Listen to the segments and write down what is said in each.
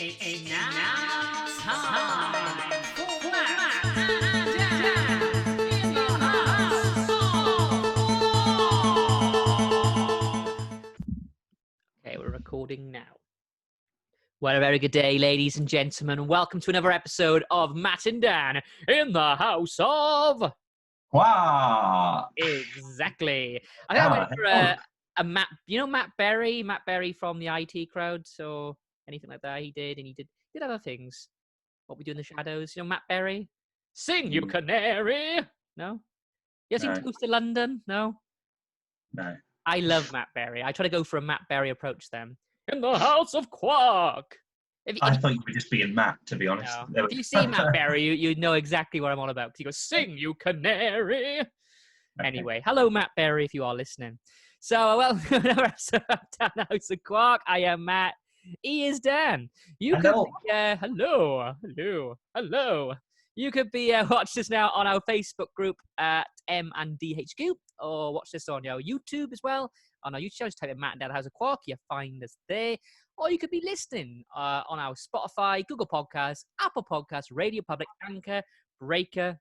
It's now time for Matt and Dan in the house. Okay, we're recording now. Well, a very good day, ladies and gentlemen, and welcome to another episode of Matt and Dan in the house of... Wow! Exactly. I think I went for a Matt, Matt Berry from the IT crowd, or anything like that. He did other things. What We Do in the Shadows, Matt Berry. Sing, you canary! No? You ever seen Toast to London? No? No. I love Matt Berry. I try to go for a Matt Berry approach then. In the House of Quark! I thought you were just being Matt, to be honest. No. If you see Matt Berry, you know exactly what I'm on about. Because he goes, sing, you canary! Okay. Anyway, hello, Matt Berry, if you are listening. So, welcome to another episode of Dan House of Quark. I am Matt. He is Dan. Hello. Hello. You could be watch this now on our Facebook group at M&DHQ, or watch this on your YouTube as well. On our YouTube channel, just type in Matt and Dan House of Quark. You'll find us there. Or you could be listening on our Spotify, Google Podcasts, Apple Podcasts, Radio Public, Anchor, Breaker,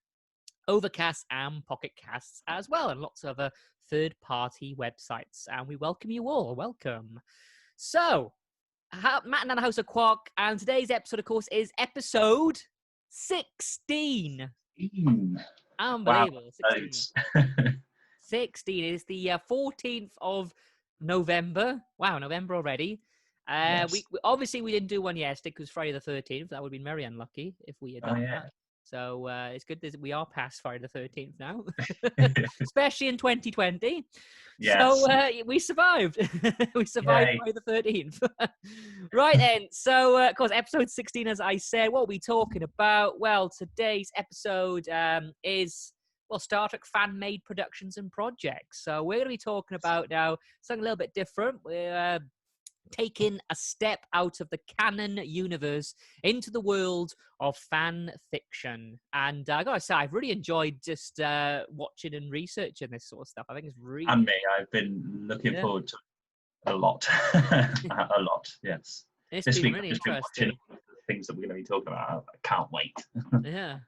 Overcast, and Pocket Casts as well, and lots of other third-party websites. And we welcome you all. Welcome. So, Matt and Dan House of Quark, and today's episode, of course, is episode 16. Unbelievable. Wow. 16. 16 is the 14th of November. Wow, November already. Yes. We obviously we didn't do one yesterday because Friday the 13th. That would have been very unlucky if we had done that. So it's good that we are past Friday the 13th now, especially in 2020. Yes. So we survived. We survived Friday the 13th. Right then. So, of course, episode 16, as I said, what are we talking about? Well, today's episode is... Star Trek fan-made productions and projects. So we're going to be talking about now something a little bit different. We're taking a step out of the canon universe into the world of fan fiction. And I got to say, I've really enjoyed just watching and researching this sort of stuff. I think it's really... And me, I've been looking forward to a lot. A lot, yes. It's this been week, really I've just been interesting. watching the things that we're going to be talking about. I can't wait. Yeah.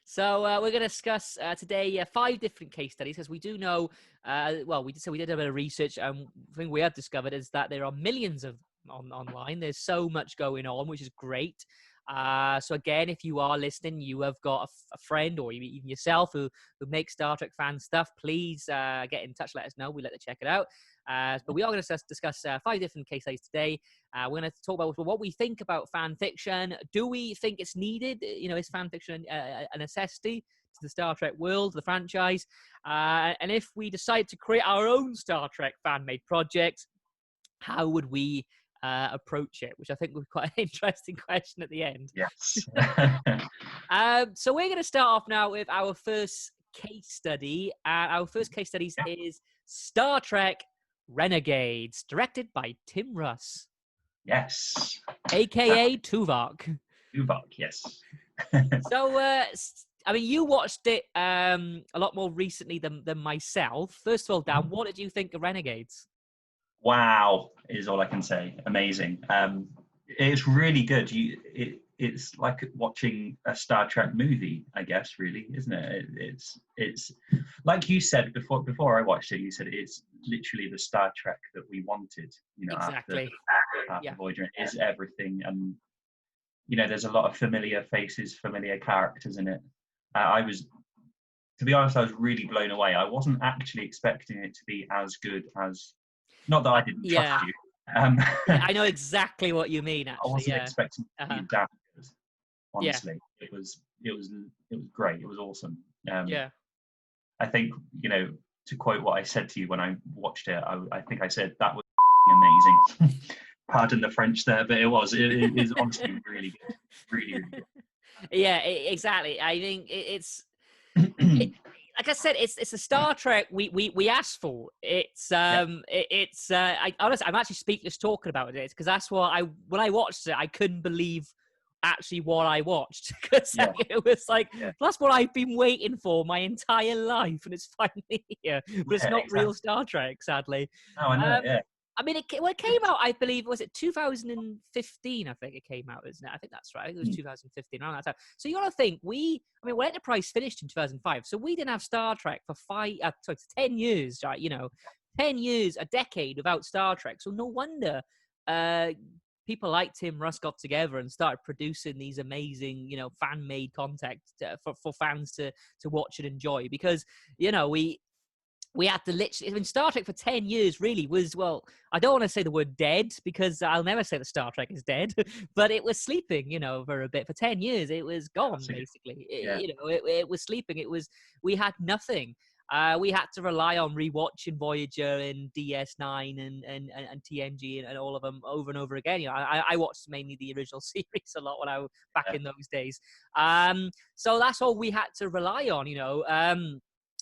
So we're going to discuss today 5 different case studies, because we do know, we did a bit of research, and the thing we have discovered is that there are millions of online. There's so much going on, which is great. So again, if you are listening, you have got a friend or even yourself who makes Star Trek fan stuff, please get in touch, let us know. We'd like to check it out. But we are going to discuss 5 different case studies today. We're going to talk about what we think about fan fiction. Do we think it's needed? Is fan fiction a necessity to the Star Trek world, the franchise? And if we decide to create our own Star Trek fan-made project, how would we approach it? Which I think was quite an interesting question at the end. Yes. So we're going to start off now with our first case study. Our first case study is Star Trek Renegades, directed by Tim Russ. Yes. AKA Tuvok. Tuvok, yes. So, you watched it a lot more recently than myself. First of all, Dan, what did you think of Renegades? Wow, is all I can say. Amazing. It's really good. It's like watching a Star Trek movie, I guess, really, isn't it? It's like you said before I watched it. You said it's literally the Star Trek that we wanted. Exactly. After Voyager, it is everything, and there's a lot of familiar faces, familiar characters in it. To be honest, I was really blown away. I wasn't actually expecting it to be as good as. Not that I didn't trust you. I know exactly what you mean. Actually, I wasn't expecting it to be that good. Honestly, it was great. It was awesome. I think to quote what I said to you when I watched it, I think I said that was amazing. Pardon the French there, but it is honestly really good, really good. Yeah, exactly. I think it's. Like I said, it's a Star Trek we asked for. I'm actually speechless talking about it because that's what when I watched it, I couldn't believe actually what I watched, because it was like that's what I've been waiting for my entire life, and it's finally here. But it's not real Star Trek, sadly. Oh, I know. I mean, it came out, I believe, was it 2015? I think it came out, isn't it? I think that's right. It was 2015, around that time. So you got to think, when Enterprise finished in 2005, so we didn't have Star Trek for 10 years, right? 10 years, a decade without Star Trek. So no wonder people like Tim Russ got together and started producing these amazing, fan-made content for fans to watch and enjoy. Because, we had to literally, I mean, Star Trek for 10 years really was, well, I don't want to say the word dead, because I'll never say that Star Trek is dead, but it was sleeping, for a bit. For 10 years, it was gone, basically. It was sleeping. We had nothing. We had to rely on rewatching Voyager and DS9 and TNG and all of them over and over again. I watched mainly the original series a lot when I was back in those days. So that's all we had to rely on,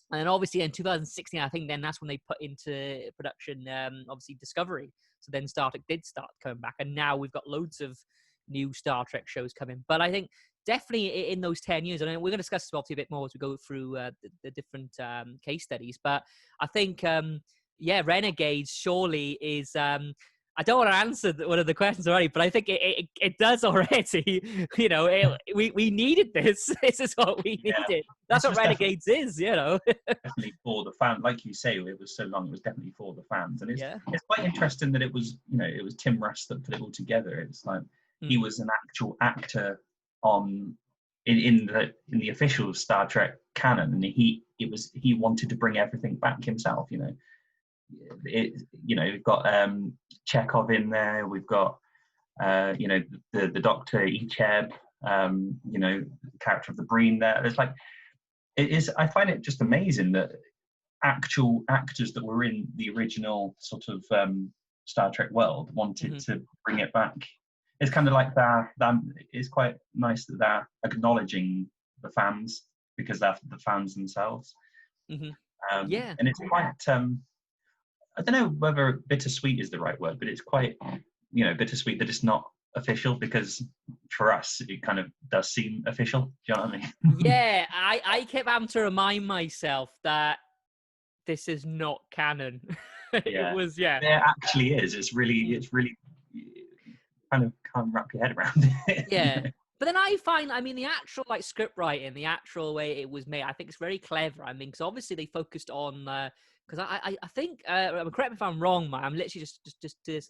and then obviously in 2016, I think then that's when they put into production, obviously Discovery. So then Star Trek did start coming back, and now we've got loads of new Star Trek shows coming. But I think definitely in those 10 years, and we're going to discuss this obviously a bit more as we go through the different case studies. But I think, Renegades surely is... I don't want to answer one of the questions already, but I think it does already. We needed this. This is what we needed. That's what Renegades is, Definitely for the fans. Like you say, it was so long, it was definitely for the fans. And it's quite interesting that it was Tim Russ that put it all together. It's like he was an actual actor in the official Star Trek canon, and he wanted to bring everything back himself, we've got Chekhov in there. We've got the Doctor Icheb, the character of the Breen there. It's like I find it just amazing that actual actors that were in the original sort of Star Trek world wanted to bring it back. It's kind of like that. It's quite nice that they're acknowledging the fans, because they're the fans themselves. And it's quite. I don't know whether bittersweet is the right word, but it's quite, bittersweet that it's not official, because for us, it kind of does seem official. Do you know what I mean? Yeah, I kept having to remind myself that this is not canon. It was, It actually is. It's really kind of can't wrap your head around it. Yeah. But then I find, the actual script writing, the actual way it was made, I think it's very clever. Because obviously they focused on... Because I think, correct me if I'm wrong, man, I'm literally just to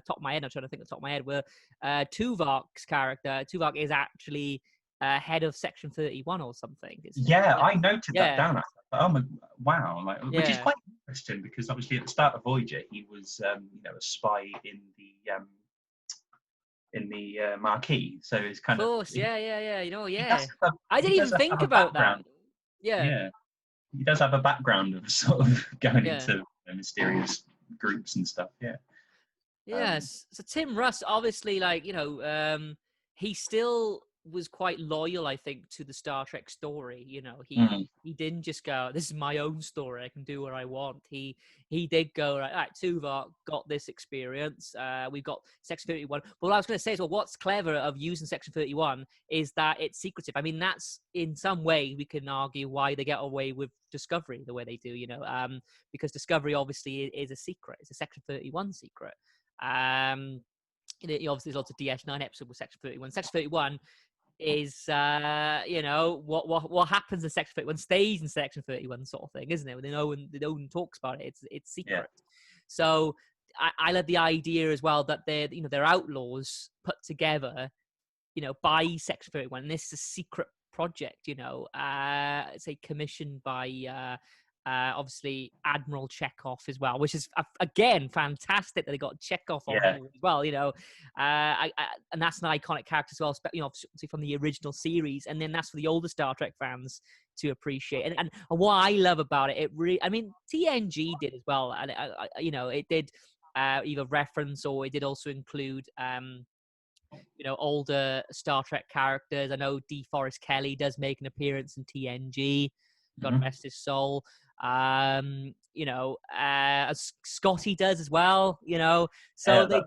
top of my head, I'm trying to think at the top of my head, where Tuvok's character, Tuvok is actually head of Section 31 or something. I noted that down. I thought, oh my, wow. Which is quite interesting, because obviously at the start of Voyager, he was, a spy in the Marquis. So it's kind of... course, yeah. I didn't even think about that. Yeah. He does have a background of sort of going into mysterious groups and stuff. Yes. So Tim Russ, obviously, he still was quite loyal, I think, to the Star Trek story. He didn't just go, "This is my own story. I can do what I want." He did go, right, Tuvok got this experience. We've got Section 31. But what I was going to say is, well, what's clever of using Section 31 is that it's secretive. That's in some way we can argue why they get away with Discovery the way they do. Because Discovery obviously is a secret. It's a Section 31 secret. Obviously there's lots of DS9 episodes with Section 31. Section 31 is what happens in Section 31 stays in Section 31 sort of thing, isn't it? No one talks about it. It's secret. So I love the idea as well that they're outlaws put together, by Section 31. And this is a secret project, say commissioned by obviously Admiral Chekhov as well, which is again fantastic that they got Chekhov on board as well. And that's an iconic character as well, obviously from the original series, and then that's for the older Star Trek fans to appreciate. And what I love about it, TNG did as well, and it did either reference or it did also include older Star Trek characters. I know DeForest Kelly does make an appearance in TNG. God rest his soul. as Scotty does as well, so they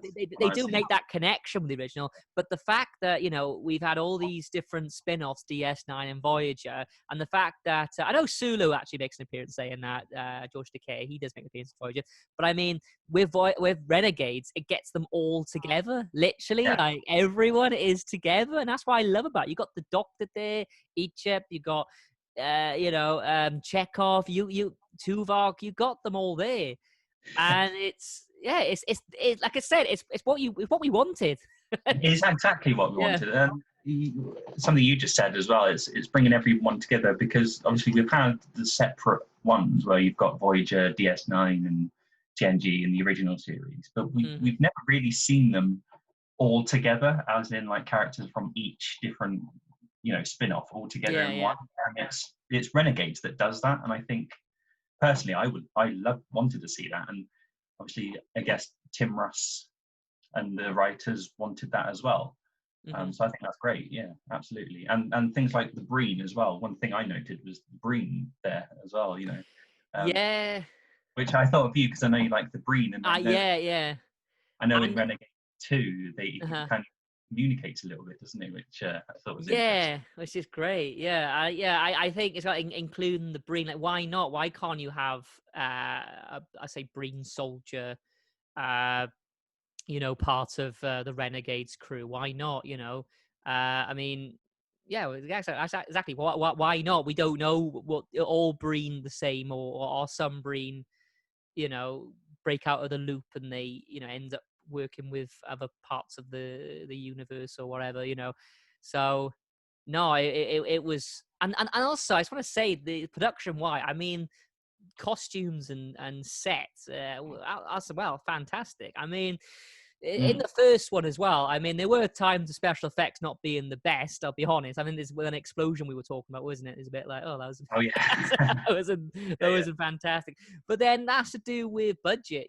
do make that connection with the original. But the fact that, we've had all these different spin-offs, DS9 and Voyager, and the fact that I know Sulu actually makes an appearance saying that, George Takei, he does make an appearance in Voyager, but I mean, with Renegades, it gets them all together, literally. Like, everyone is together, and that's what I love about it. You got the Doctor there, Icheb, you got Chekhov, you Tuvok, you got them all there, and it's like I said, it's what we wanted. It's exactly what we wanted. Something you just said as well. It's bringing everyone together, because obviously we've had the separate ones where you've got Voyager, DS9, and TNG in the original series, but we've never really seen them all together, as in like characters from each different spin-off all together in one. And it's Renegades that does that, and I think personally I wanted to see that, and obviously I guess Tim Russ and the writers wanted that as well. So I think that's great. Yeah, absolutely. And things like the Breen as well. One thing I noted was the Breen there as well, which I thought of you because I know you like the Breen, and I know in Renegade 2 they kind of communicates a little bit, doesn't it? Which I thought was interesting. Which is great. I think it's like including the Breen. Like, why not? Why can't you have I say Breen soldier, part of the Renegades crew? Why not? I mean, exactly. Why not? We don't know what all Breen the same, or some Breen, break out of the loop and they end up working with other parts of the universe or whatever, so no, it was, and also I just want to say the production, I mean, costumes and sets as well, fantastic. I mean, in the first one as well, I mean, there were times of special effects not being the best, I'll be honest. I mean, there's an explosion we were talking about, wasn't it? It's a bit like, that wasn't fantastic. But then that's to do with budget,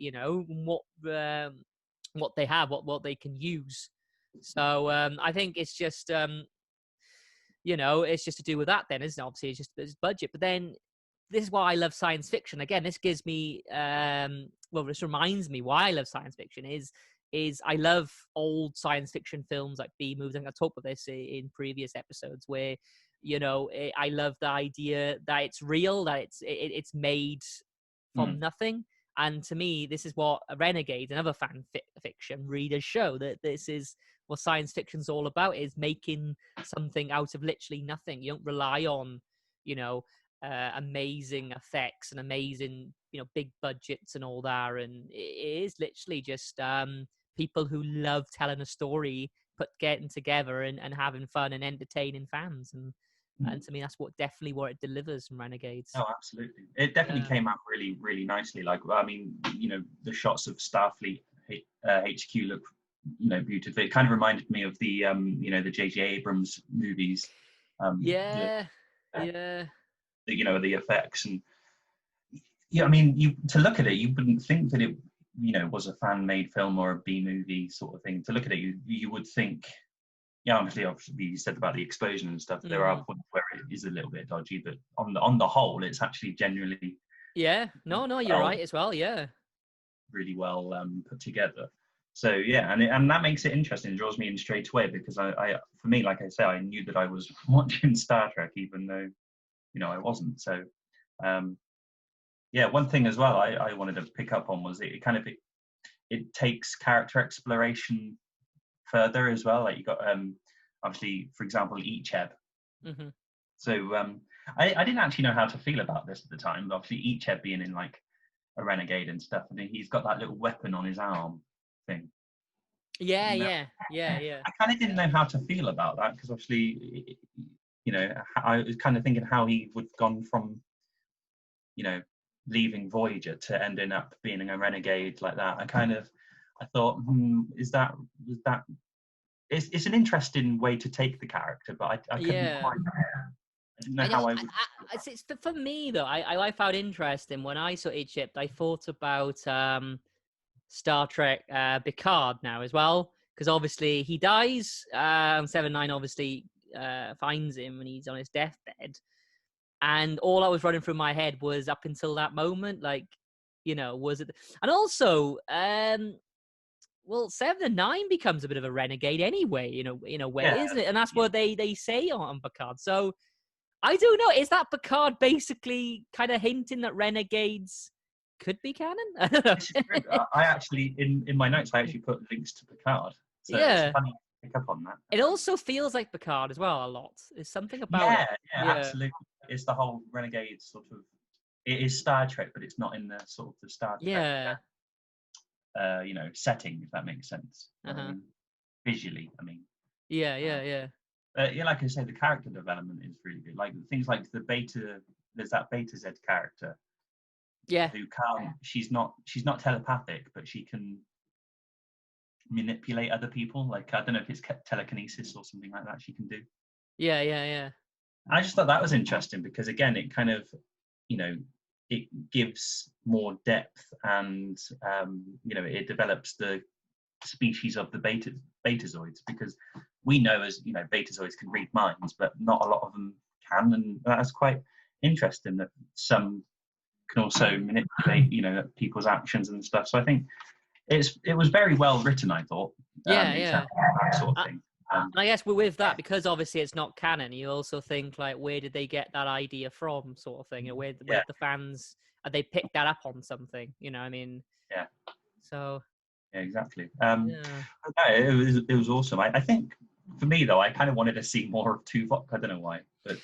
what they have, what they can use. So I think it's just it's just to do with that then, isn't it? Obviously it's budget. But then this is why I love science fiction. Again, this gives me this reminds me why I love science fiction is I love old science fiction films like B movies. I think I talked about this in previous episodes, where I love the idea that it's real, that it's made from nothing. And to me, this is what Renegades and other fan fiction readers show, that this is what science fiction's all about, is making something out of literally nothing. You don't rely on, amazing effects and amazing, big budgets and all that. And it is literally just people who love telling a story, getting together and having fun and entertaining fans. And to me, that's what it delivers from Renegades. Oh, absolutely. It definitely came out really, really nicely. Like, I mean, the shots of Starfleet HQ look, beautiful. It kind of reminded me of the, the J.J. Abrams movies. The effects. And I mean, to look at it, you wouldn't think that it, was a fan-made film or a B movie sort of thing. To look at it, you would think, obviously you said about the explosion and stuff. There are points where it is a little bit dodgy, but on the whole, it's actually genuinely. Yeah, no, you're right as well. Yeah, really well put together. So and that makes it interesting. It draws me in straight away, because I for me, like I say, I knew that I was watching Star Trek, even though I wasn't. So one thing as well I wanted to pick up on was it takes character exploration further as well. Like you got obviously, for example, Icheb. So I didn't actually know how to feel about this at the time, but obviously Icheb being in like a renegade and stuff, and he's got that little weapon on his arm thing. I kind of didn't know how to feel about that, because obviously I was kind of thinking how he would have gone from leaving Voyager to ending up being a renegade like that. I thought, was that it's an interesting way to take the character, but I couldn't quite. I didn't know how I would. It's for me though. I found interesting when I saw Egypt. I thought about Star Trek Picard now as well, because obviously he dies. 7-9 obviously finds him when he's on his deathbed, and all I was running through my head was up until that moment, like was it? And also, well, 7 and 9 becomes a bit of a renegade anyway, in a way, Yeah, isn't it? And that's what they say on Picard. So I don't know. Is that Picard basically kind of hinting that Renegades could be canon? I don't know. this is true. I actually, in my notes, I actually put links to Picard. So it's Yeah. funny to pick up on that. It also feels like Picard as well a lot. There's something about Yeah, it. yeah, absolutely. It's the whole Renegades sort of. It is Star Trek, but it's not in the sort of the Star Trek, Yeah. setting, if that makes sense. Visually, I mean. Yeah. Yeah, like I say, the character development is really good. Like things like there's that Beta Z character. Yeah. Who can't? She's not telepathic, but she can manipulate other people. Like I don't know if it's telekinesis or something like that. She can do. Yeah. I just thought that was interesting because again, it kind of, it gives more depth and it develops the species of the betazoids, because we know, as betazoids can read minds, but not a lot of them can, and that's quite interesting that some can also manipulate people's actions and stuff. So I think it was very well written, I thought. Yeah. That sort of thing. And I guess with that, because obviously it's not canon, you also think like, where did they get that idea from, sort of thing? Where the fans, have they picked that up on something? I mean. Yeah. So. Yeah, exactly. It was awesome. I think for me though, I kind of wanted to see more of Tuvok. I don't know why, but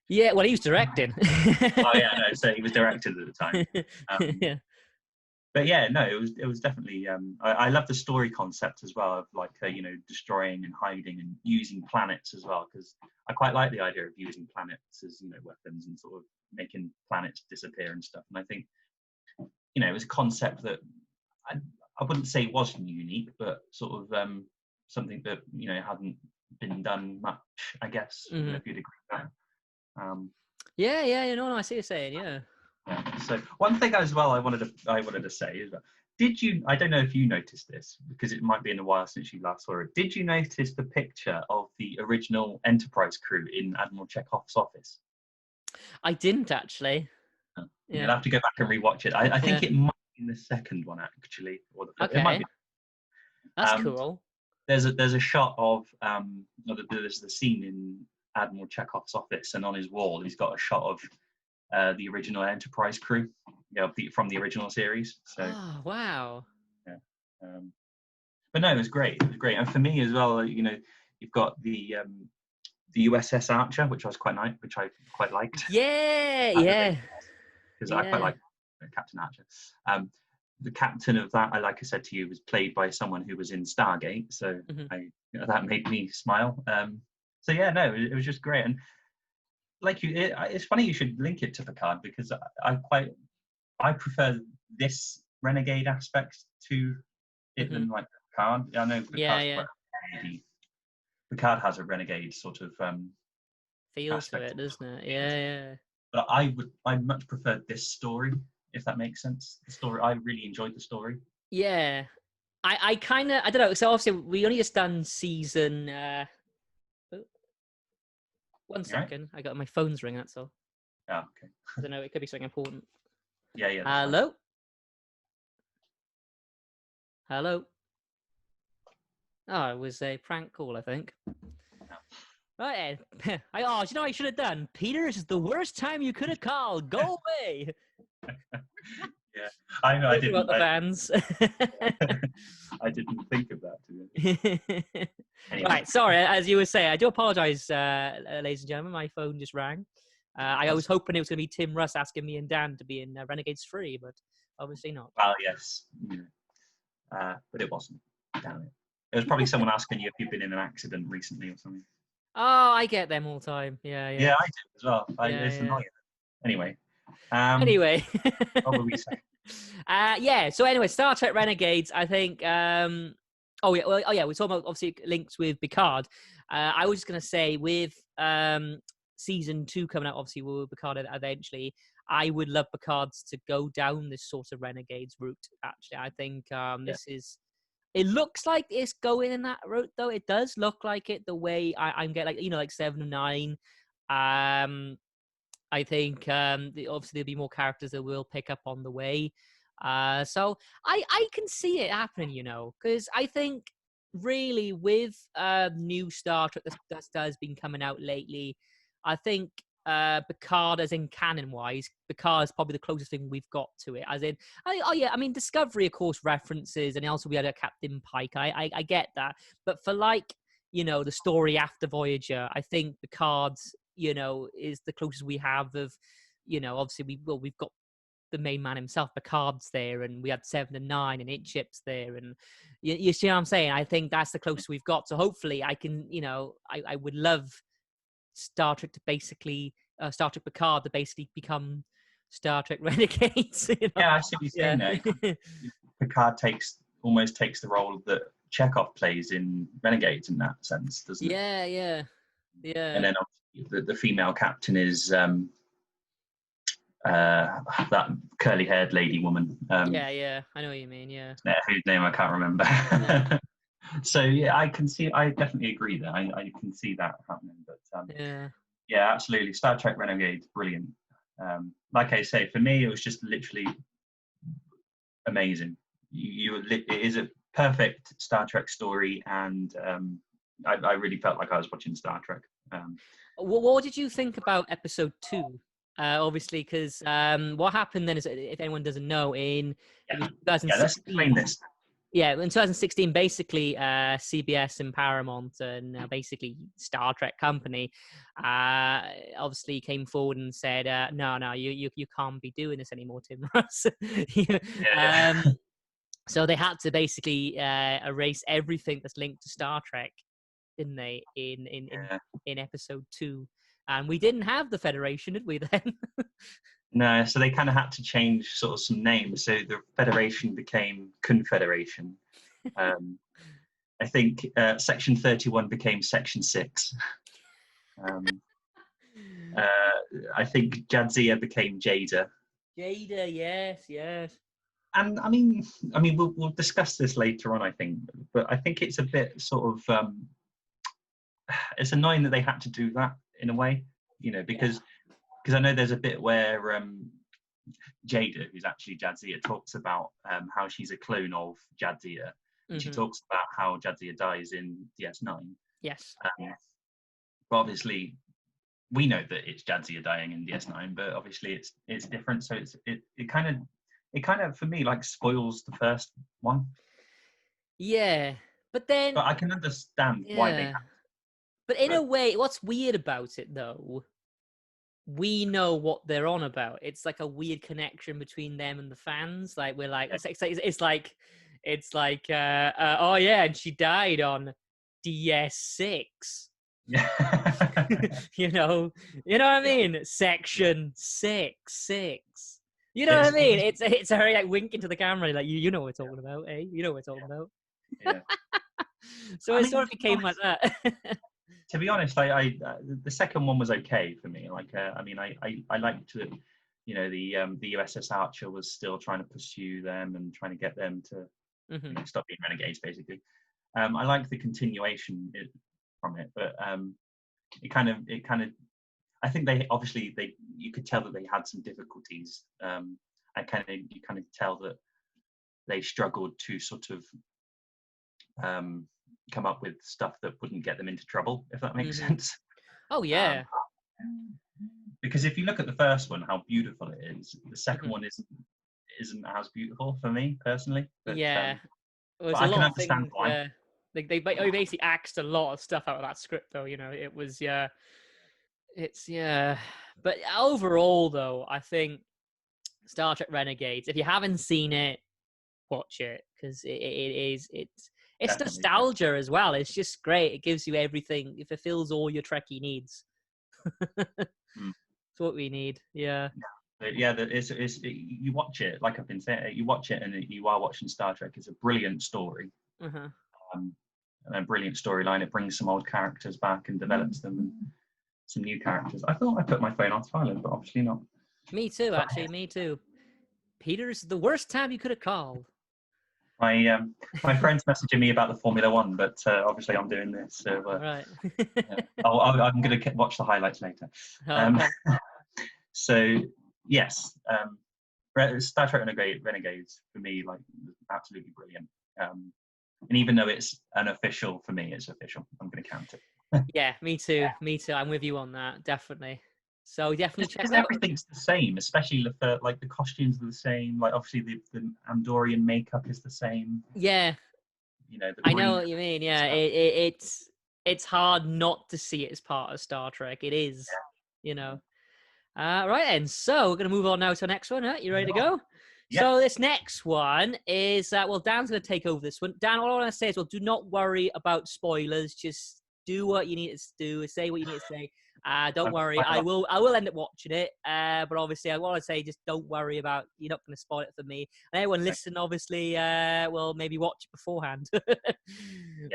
yeah, well, he was directing. Oh yeah, no. So he was directed at the time. Yeah. But yeah, no, it was definitely. I love the story concept as well of like destroying and hiding and using planets as well, because I quite like the idea of using planets as weapons and sort of making planets disappear and stuff. And I think it was a concept that I wouldn't say wasn't unique, but sort of something that hadn't been done much, I guess. Mm-hmm. If you'd agree with that. Yeah. No, I see what you're saying. Yeah. So one thing as well I wanted to say is that, did you? I don't know if you noticed this, because it might be in a while since you last saw it. Did you notice the picture of the original Enterprise crew in Admiral Chekhov's office? I didn't actually. Yeah. You'll have to go back and rewatch it. I think it might be in the second one actually, or the first. Okay. It might be. That's cool. There's a shot of there's the scene in Admiral Chekhov's office, and on his wall he's got a shot of the original Enterprise crew, from the original series. So. Oh wow. Yeah. But no, it was great. It was great, and for me as well, you've got the USS Archer, which I quite liked. Yeah. Because I quite like Captain Archer. The captain of that, like I said to you, was played by someone who was in Stargate, so that made me smile. So yeah, no, it was just great, and like it's funny you should link it to Picard, because I prefer this renegade aspect to it than like Picard. I know Picard has a renegade sort of feel to it, doesn't it? Yeah. But I much prefer this story, if that makes sense. The story, I really enjoyed the story. Yeah, I kind of, I don't know. So obviously we only just done season. One second, right? I got my phone's ringing. That's all. Oh, okay. I don't know. It could be something important. Yeah. Hello. Hello. Oh, it was a prank call, I think. Right. Do you know what I should have done? Peter, this is the worst time you could have called. Go away. Yeah, I know. I didn't. About the fans. I didn't think of that, to be anyway. Right. Sorry. As you were saying, I do apologise, ladies and gentlemen. My phone just rang. I was hoping it was going to be Tim Russ asking me and Dan to be in Renegades 3, but obviously not. Well, yes. But it wasn't. Damn it. It was probably someone asking you if you've been in an accident recently or something. Oh, I get them all the time. Yeah. Yeah, I do as well. It's annoying. Anyway. What were we saying? So anyway, Star Trek Renegades, I think. We're talking about obviously links with Picard. I was just gonna say with season 2 coming out, obviously with Picard eventually, I would love Picard's to go down this sort of Renegades route. Actually, I think this is. It looks like it's going in that route, though. It does look like it. The way I'm getting, like 7 and 9. I think obviously there'll be more characters that will pick up on the way. So I can see it happening, because I think really with new Star Trek that has been coming out lately, I think Picard, as in canon wise, Picard is probably the closest thing we've got to it. As in, I mean, Discovery, of course, references, and also we had a Captain Pike. I get that, but for the story after Voyager, I think Picard's, is the closest we have of, obviously we've got the main man himself, Picard's there, and we had 7 and 9 and 8 ships there, and you see what I'm saying? I think that's the closest we've got. So hopefully I can, I would love Star Trek Picard to basically become Star Trek Renegades. Yeah, I see what you're saying there. Picard almost takes the role that Chekhov plays in Renegades in that sense, doesn't it? Yeah. And then the female captain is that curly-haired lady woman. Yeah, I know what you mean. Yeah, whose name I can't remember. Yeah. So yeah, I definitely agree that I can see that happening. But yeah, absolutely. Star Trek Renegades, brilliant. Like I say, for me, it was just literally amazing. It is a perfect Star Trek story, and I really felt like I was watching Star Trek. What did you think about episode 2? Obviously, because what happened then is, if anyone doesn't know, in 2016, let's explain this. Yeah, in 2016, basically, CBS and Paramount and basically Star Trek company, obviously came forward and said, "No, you can't be doing this anymore, Tim Russ." So they had to basically erase everything that's linked to Star Trek, didn't they? In episode 2. And we didn't have the Federation, did we then? No, so they kind of had to change sort of some names. So the Federation became Confederation. I think Section 31 became Section 6. I think Jadzia became Jada. Jada, yes. And I mean, we'll discuss this later on, I think. But I think it's a bit sort of it's annoying that they had to do that in a way, because I know there's a bit where Jada, who's actually Jadzia, talks about how she's a clone of Jadzia. And she talks about how Jadzia dies in DS9. Yes. But obviously, we know that it's Jadzia dying in DS9, but obviously it's different. So it kind of for me like spoils the first one. Yeah, but I can understand why they have to. But in a way, what's weird about it though, we know what they're on about. It's like a weird connection between them and the fans. Like we're like, it's like, oh yeah, and she died on DS6. Yeah. you know what I mean? Section 6. You know what I mean? It's a very like winking to the camera, like you know what we're talking about, eh? You know what we're talking about. Yeah. So it sort of became like that. To be honest, I the second one was okay for me. Like, I liked it. The USS Archer was still trying to pursue them and trying to get them to stop being renegades, basically. I liked the continuation from it, but it kind of. I think you could tell that they had some difficulties. You kind of tell that they struggled to sort of come up with stuff that wouldn't get them into trouble, if that makes sense. Oh yeah. Because if you look at the first one, how beautiful it is, the second one isn't as beautiful for me personally. But, but I can understand why. They basically axed a lot of stuff out of that script, though. It was But overall, though, I think Star Trek Renegades, if you haven't seen it, watch it, because it's nostalgia as well. It's just great. It gives you everything. It fulfills all your Trekkie needs. It's what we need. Yeah. Yeah, you watch it, like I've been saying, you watch it and you are watching Star Trek. It's a brilliant story. And a brilliant storyline. It brings some old characters back and develops them, and some new characters. I thought I put my phone on silent, but obviously not. Me too, actually. Me too. Peter's the worst time you could have called. My friend's messaging me about the Formula One, but obviously I'm doing this, so right. I'm going to watch the highlights later. So yes, Star Trek Renegades for me, like, absolutely brilliant. And even though it's unofficial, for me, it's official. I'm going to count it. Yeah, me too. Me too. I'm with you on that. Definitely. So definitely check because out. Everything's the same, especially like the costumes are the same. Like obviously the Andorian makeup is the same. Yeah, You know, the I know green what you mean. Yeah, stuff. it's hard not to see it as part of Star Trek. It is, you know. Right then, so we're going to move on now to the next one. You ready to go? Yeah. So this next one is, well, Dan's going to take over this one. Dan, all I want to say is, well, do not worry about spoilers. Just do what you need to do. Say what you need to say. Don't worry. I will end up watching it. But obviously, I want to say, just don't worry about, you're not going to spoil it for me. And everyone listen, obviously, will maybe watch it beforehand. Yes.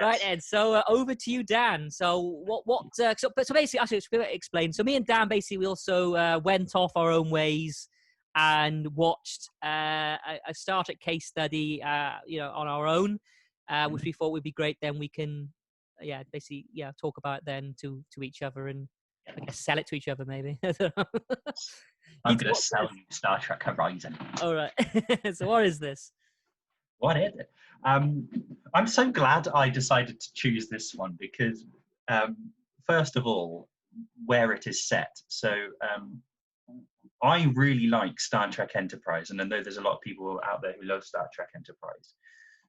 Right, Ed. So over to you, Dan. So so basically, actually, to explain. So me and Dan, basically, we also went off our own ways and watched a Star Trek case study, on our own, which we thought would be great. Then we can, basically, talk about it then to each other and I guess sell it to each other, maybe. I'm going to sell you Star Trek Horizon. All right. So what is this? What is it? I'm so glad I decided to choose this one because, first of all, where it is set. So I really like Star Trek Enterprise, and I know there's a lot of people out there who love Star Trek Enterprise.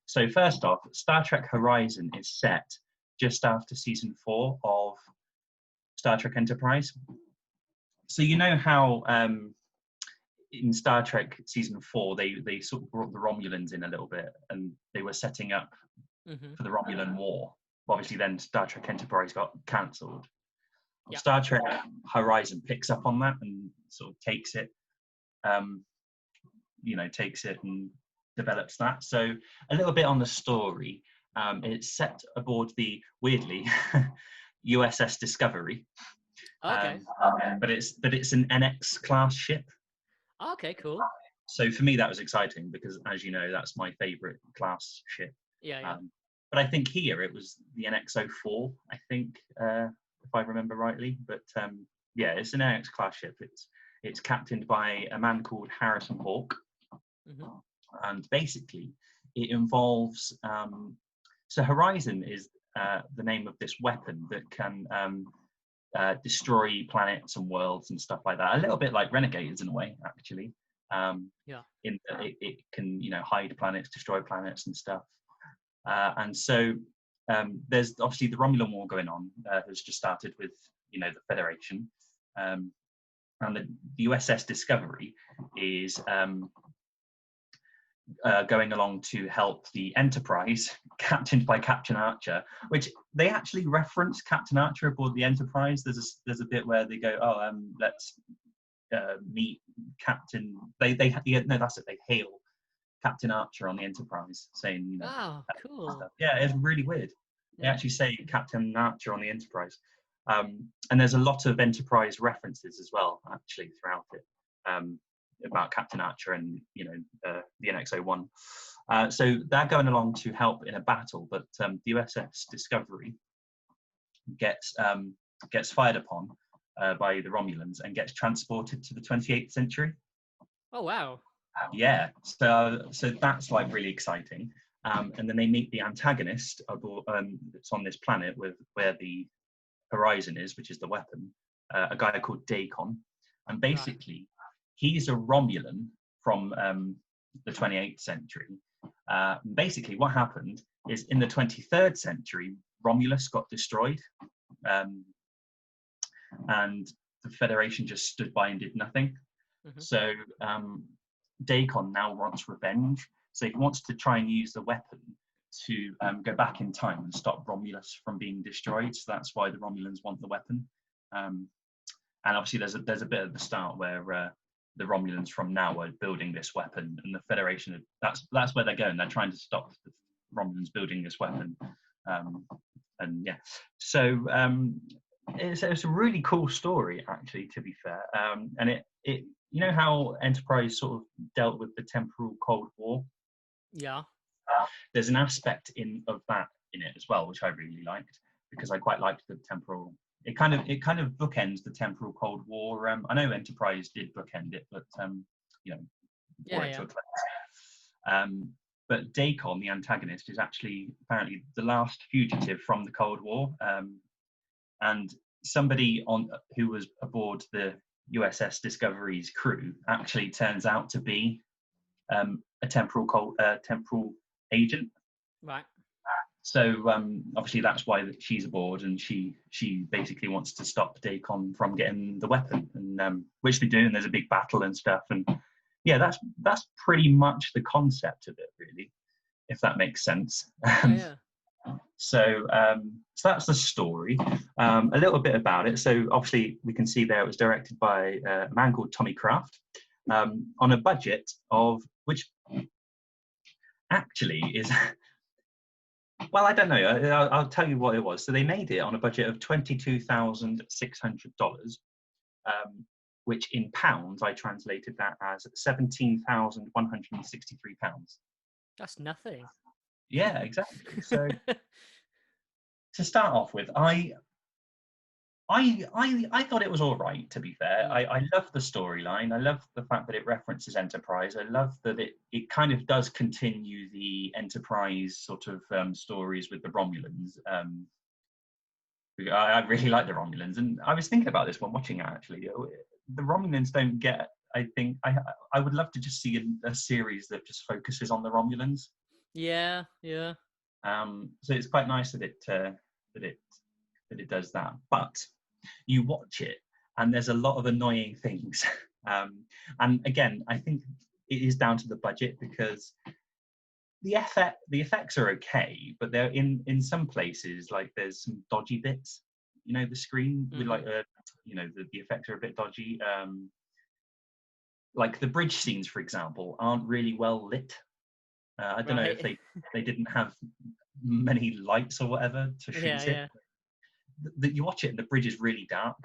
So first off, Star Trek Horizon is set just after season 4 of Star Trek Enterprise. So you know how in Star Trek season 4 they sort of brought the Romulans in a little bit, and they were setting up for the Romulan War. Obviously, then Star Trek Enterprise got cancelled. Yep. Star Trek Horizon picks up on that and sort of takes it and develops that. So a little bit on the story. It's set aboard the, weirdly, USS Discovery. Okay. But it's an NX class ship. Okay, cool. So for me that was exciting because, as you know, that's my favourite class ship. Yeah. But I think here it was the NX-04, I think, if I remember rightly. But it's an NX class ship. It's captained by a man called Harrison Hawke. And basically it involves so Horizon is the name of this weapon that can destroy planets and worlds and stuff like that, a little bit like Renegades in a way, actually. In that it can hide planets, destroy planets and stuff. And so there's obviously the Romulan War going on, has just started with the Federation, and the USS Discovery is going along to help the Enterprise, captained by Captain Archer, which they actually reference Captain Archer aboard the Enterprise. There's a bit where they go, let's meet Captain. They that's it. They hail Captain Archer on the Enterprise, saying, wow, cool. Stuff. Yeah, it's really weird. They actually say Captain Archer on the Enterprise, and there's a lot of Enterprise references as well, actually, throughout it. About Captain Archer and the NX-01. So they're going along to help in a battle, but the USS Discovery gets fired upon by the Romulans and gets transported to the 28th century. Oh wow! Yeah, so that's like really exciting. And then they meet the antagonist that's on this planet where the Horizon is, which is the weapon. A guy called Dacon, and basically. Right. He's a Romulan from the 28th century. Basically, what happened is in the 23rd century, Romulus got destroyed, and the Federation just stood by and did nothing. So Dacon now wants revenge. So he wants to try and use the weapon to go back in time and stop Romulus from being destroyed. So that's why the Romulans want the weapon. And obviously, there's a bit at the start where the Romulans from now are building this weapon, and the Federation, that's where they're going. They're trying to stop the Romulans building this weapon. So it's a really cool story, actually, to be fair. And it how Enterprise sort of dealt with the temporal Cold War? Yeah. There's an aspect of that in it as well, which I really liked, because I quite liked the temporal. It kind of bookends the temporal Cold War. I know Enterprise did bookend it, but brought it to a close. But Dacon, the antagonist, is actually apparently the last fugitive from the Cold War, and somebody who was aboard the USS Discovery's crew actually turns out to be a temporal agent. Right. So obviously that's why she's aboard, and she basically wants to stop Dacon from getting the weapon, and which they do, and there's a big battle and stuff, and yeah, that's pretty much the concept of it, really, if that makes sense. Yeah. So that's the story. A little bit about it. So obviously we can see there it was directed by a man called Tommy Kraft, on a budget of which actually is. Well, I don't know. I'll tell you what it was. So they made it on a budget of $22,600, which in pounds, I translated that as £17,163. That's nothing. Yeah, exactly. So to start off with, I thought it was all right, to be fair. I love the storyline. I love the fact that it references Enterprise. I love that it kind of does continue the Enterprise sort of stories with the Romulans. I really like the Romulans. And I was thinking about this when watching it, actually. The Romulans don't get, I think, I would love to just see a series that just focuses on the Romulans. Yeah, yeah. So it's quite nice that it does that. But you watch it and there's a lot of annoying things, and again I think it is down to the budget, because the effects are okay, but they're in some places, like there's some dodgy bits, the screen with like the effects are a bit dodgy, like the bridge scenes, for example, aren't really well lit. I don't know if they didn't have many lights or whatever to shoot it. That you watch it and the bridge is really dark,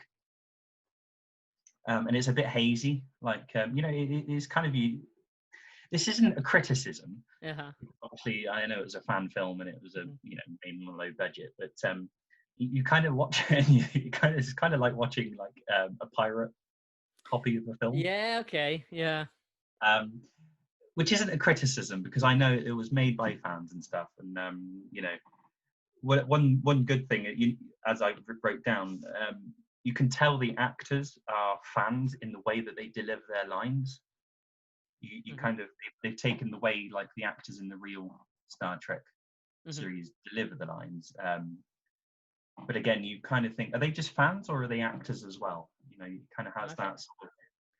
and it's a bit hazy, like it is kind of this isn't a criticism. Obviously I know it was a fan film and it was made on a low budget, but you kind of watch it and it's kind of like watching like a pirate copy of the film. Which isn't a criticism, because I know it was made by fans and stuff, and one good thing, as I wrote down, you can tell the actors are fans in the way that they deliver their lines. You kind of, they've taken the way like the actors in the real Star Trek series deliver the lines. But again, you kind of think, are they just fans or are they actors as well? You kind of has that sort of.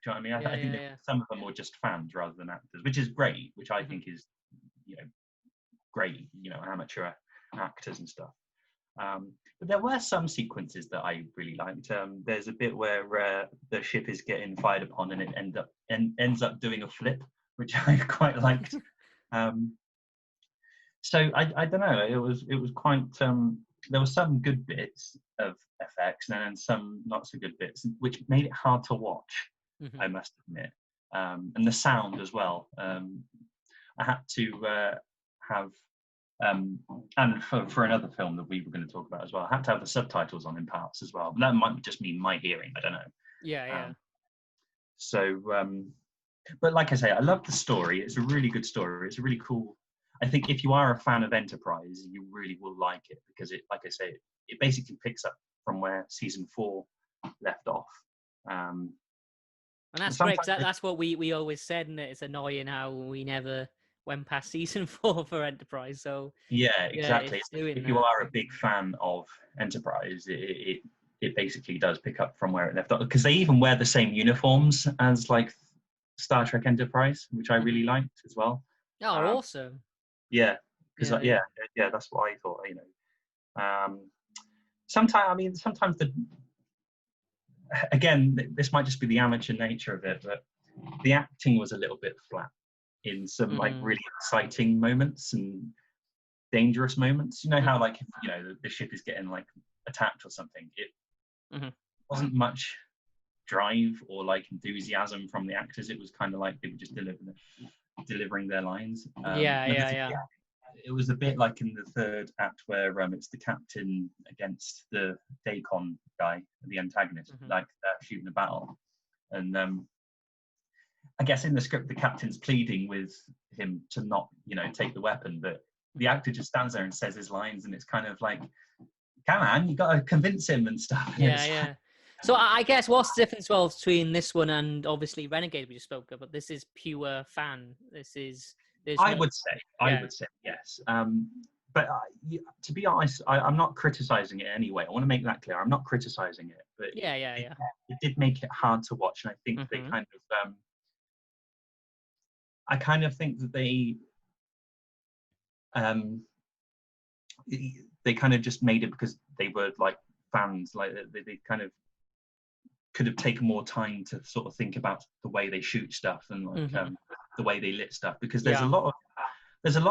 Do you know what I mean? I think some of them were just fans rather than actors, which is great. Which I think is, great. Amateur actors and stuff. But there were some sequences that I really liked. There's a bit where the ship is getting fired upon and it ends up doing a flip, which I quite liked. So I don't know. It was quite. There were some good bits of FX and then some not so good bits, which made it hard to watch. I must admit, and the sound as well. I had to have. And for another film that we were going to talk about as well, I had to have the subtitles on in parts as well. But that might just mean my hearing. I don't know. So, but like I say, I love the story. It's a really good story. It's a really cool. I think if you are a fan of Enterprise, you really will like it, because it, like I say, it basically picks up from where season 4 left off. And that's great, because that's what we always said, and it's annoying how we never went past season 4 for Enterprise. So yeah, exactly. If you are a big fan of Enterprise, it basically does pick up from where it left off, because they even wear the same uniforms as like Star Trek Enterprise, which I really liked as well. Oh, awesome! Yeah, because that's what I thought. Sometimes again, this might just be the amateur nature of it, but the acting was a little bit flat in some like really exciting moments and dangerous moments. You know how like the ship is getting like attacked or something. It wasn't much drive or like enthusiasm from the actors. It was kind of like they were just delivering their lines. It was a bit like in the third act where it's the captain against the Dacon guy, the antagonist, like shooting a battle, and I guess in the script, the captain's pleading with him to not, take the weapon, but the actor just stands there and says his lines, and it's kind of like, come on, you got to convince him and stuff. Yeah. So I guess what's the difference, well, between this one and obviously Renegade we just spoke of, but this is pure fan. I would say yes. But to be honest, I'm not criticizing it anyway. I want to make that clear. I'm not criticizing it, but it did make it hard to watch, and I think they kind of, I kind of think that they kind of just made it because they were like fans, like they kind of could have taken more time to sort of think about the way they shoot stuff and like the way they lit stuff, because there's a lot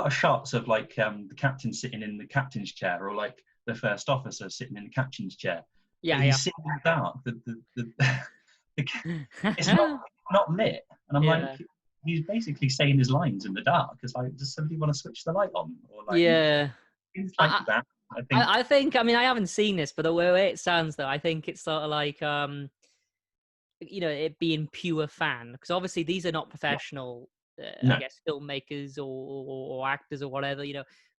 of shots of like the captain sitting in the captain's chair, or like the first officer sitting in the captain's chair. He's sitting in the dark. It's not lit, and I'm like, he's basically saying his lines in the dark. It's like, does somebody want to switch the light on? Or like, things like that. I think. I mean, I haven't seen this, but the way it sounds, though, I think it's sort of like, it being pure fan, because obviously these are not professional, I guess, filmmakers or actors or whatever,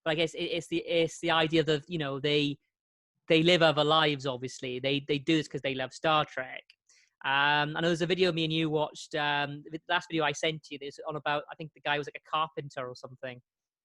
But I guess it's the idea that they live other lives. Obviously, they do this because they love Star Trek. I know there's a video me and you watched. The last video I sent you, there's on about, I think the guy was like a carpenter or something,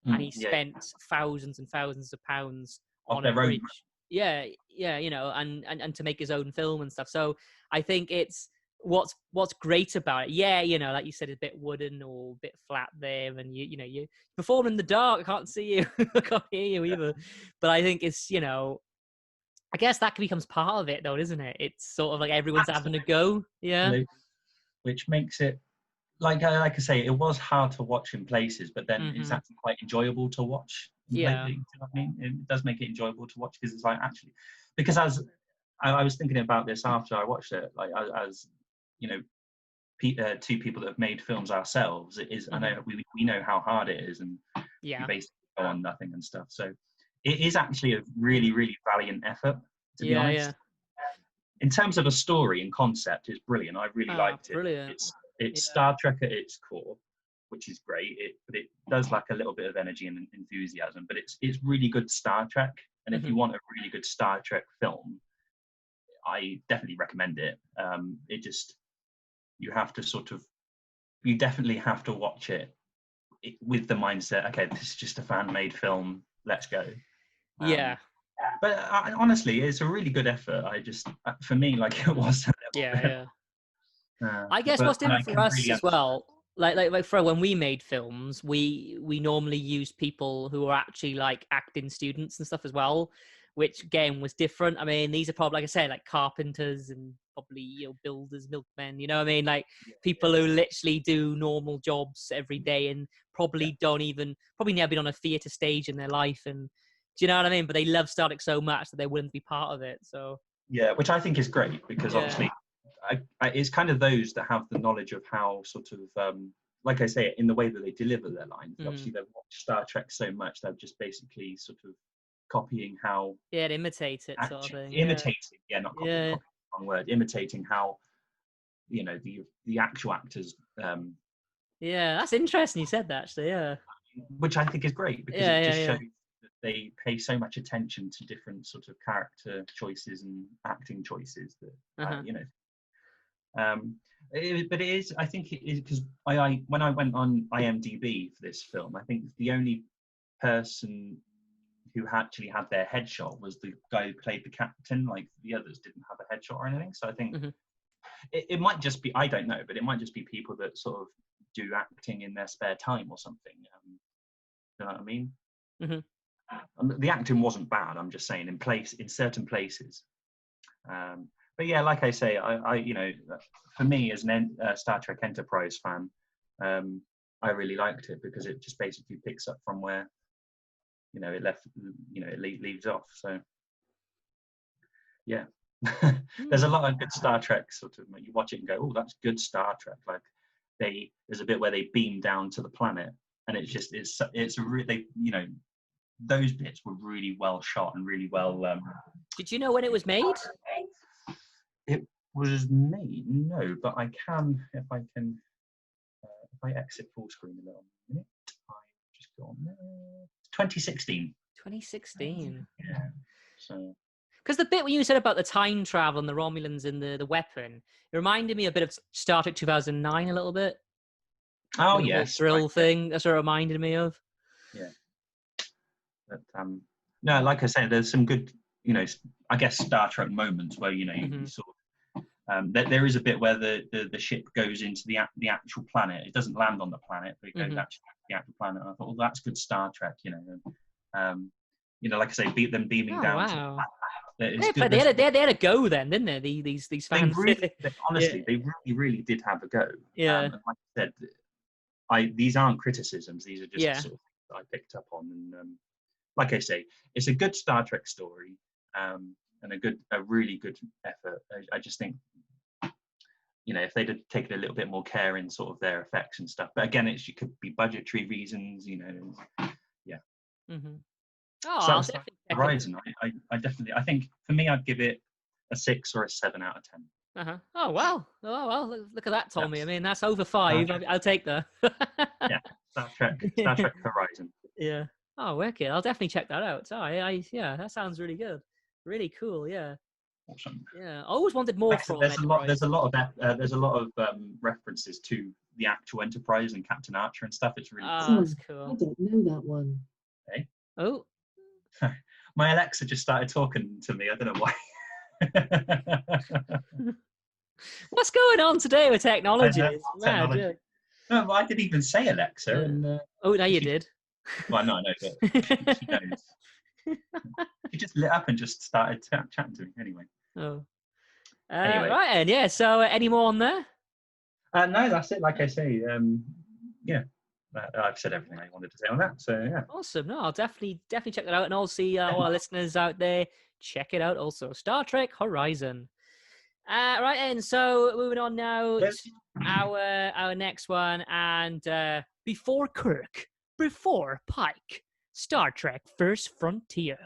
and he spent thousands and thousands of pounds on a bridge. Yeah, and to make his own film and stuff. So I think it's what's great about it. Yeah, like you said, it's a bit wooden or a bit flat there, and you perform in the dark. I can't see you, I can't hear you either. But I think it's I guess that becomes part of it, though, isn't it? It's sort of like everyone's having a go. Yeah. Which makes it, like I say, it was hard to watch in places, but then it's actually quite enjoyable to watch. Yeah. You know what I mean? It does make it enjoyable to watch, because it's like, actually, because as I was thinking about this after I watched it, like as two people that have made films ourselves, it is. I know we know how hard it is, and you basically go on nothing and stuff. So it is actually a really, really valiant effort, to be honest. Yeah. In terms of a story and concept, it's brilliant. I really liked it. Brilliant. It's Star Trek at its core, which is great. But it does lack a little bit of energy and enthusiasm. But it's really good Star Trek. And if you want a really good Star Trek film, I definitely recommend it. You definitely have to watch it with the mindset, okay, this is just a fan-made film. Let's go. But honestly, it's a really good effort. For me, like, it was. I guess what's different for us as well, like for when we made films, we normally use people who are actually like acting students and stuff as well, which again was different. I mean, these are probably, like I said, like carpenters and probably builders, milkmen. You know what I mean? Like people who literally do normal jobs every day and probably never been on a theatre stage in their life. And do you know what I mean? But they love Star Trek so much that they wouldn't be part of it. So which I think is great, because obviously it's kind of those that have the knowledge of how sort of like I say, in the way that they deliver their lines. Obviously they've watched Star Trek so much, they're just basically sort of copying how imitate it, sort of thing. Not copying, wrong word, imitating how the actual actors. That's interesting you said that, actually. Which I think is great, because it just shows that they pay so much attention to different sort of character choices and acting choices that but it is, I think it is, because when I went on IMDb for this film, I think the only person who actually had their headshot was the guy who played the captain. Like, the others didn't have a headshot or anything. So I think it might just be, I don't know, but it might just be people that sort of do acting in their spare time or something. You know what I mean? The acting wasn't bad. I'm just saying, in certain places. But yeah, like I say, I for me as a Star Trek Enterprise fan, I really liked it, because it just basically picks up from where it left, it leaves off. So yeah, there's a lot of good Star Trek sort of, you watch it and go, oh, that's good Star Trek. Like there's a bit where they beam down to the planet, and it's really, those bits were really well shot and really well. Did you know when it was made? It was made, no, but I can, if I can I exit full screen a little minute, I just go on there. 2016. 2016. Yeah. So. Because the bit when you said about the time travel and the Romulans and the weapon, it reminded me a bit of Star Trek 2009 a little bit. Oh, the yes. Drill right, thing. That's what it reminded me of. Yeah. But, no, like I said, there's some good, I guess Star Trek moments where, you sort of, there is a bit where the ship goes into the actual planet. It doesn't land on the planet, but it goes actually to the actual planet. And I thought, well, that's good Star Trek, like I say, them beaming down to the planet. They had a go then, didn't they? These fans. Honestly, they really did have a go. Yeah. And like I said, these aren't criticisms. These are just sort of things that I picked up on. And like I say, it's a good Star Trek story, and a really good effort. I just think, if they'd have taken a little bit more care in sort of their effects and stuff. But again, it could be budgetary reasons, yeah. Mm-hmm. Oh, so Horizon, I think for me, I'd give it a 6 or a 7 out of 10. Oh wow! Look at that, Tommy. I mean, that's over 5. I'll take that. Yeah, Star Trek Horizon. Yeah. Oh, wicked! I'll definitely check that out. So yeah, that sounds really good, really cool. Yeah. Awesome. Yeah, I always wanted more from Enterprise. There's a lot of references to the actual Enterprise and Captain Archer and stuff. It's really cool. That's cool. I don't know that one. Hey. Oh. My Alexa just started talking to me. I don't know why. What's going on today with technology? No, but I didn't even say Alexa. Yeah. And, no, you did. Well, no, I know, but she knows. She just lit up and just started chatting to me. Anyway. Oh. Anyway. Right, and yeah. So, any more on there? No, that's it. Like I say, yeah. I've said everything I wanted to say on that, so yeah. Awesome. No, I'll definitely check that out, and I'll see all our listeners out there, check it out also. Star Trek Horizon. Right, and so moving on now to our next one, and before Kirk, before Pike, Star Trek First Frontier.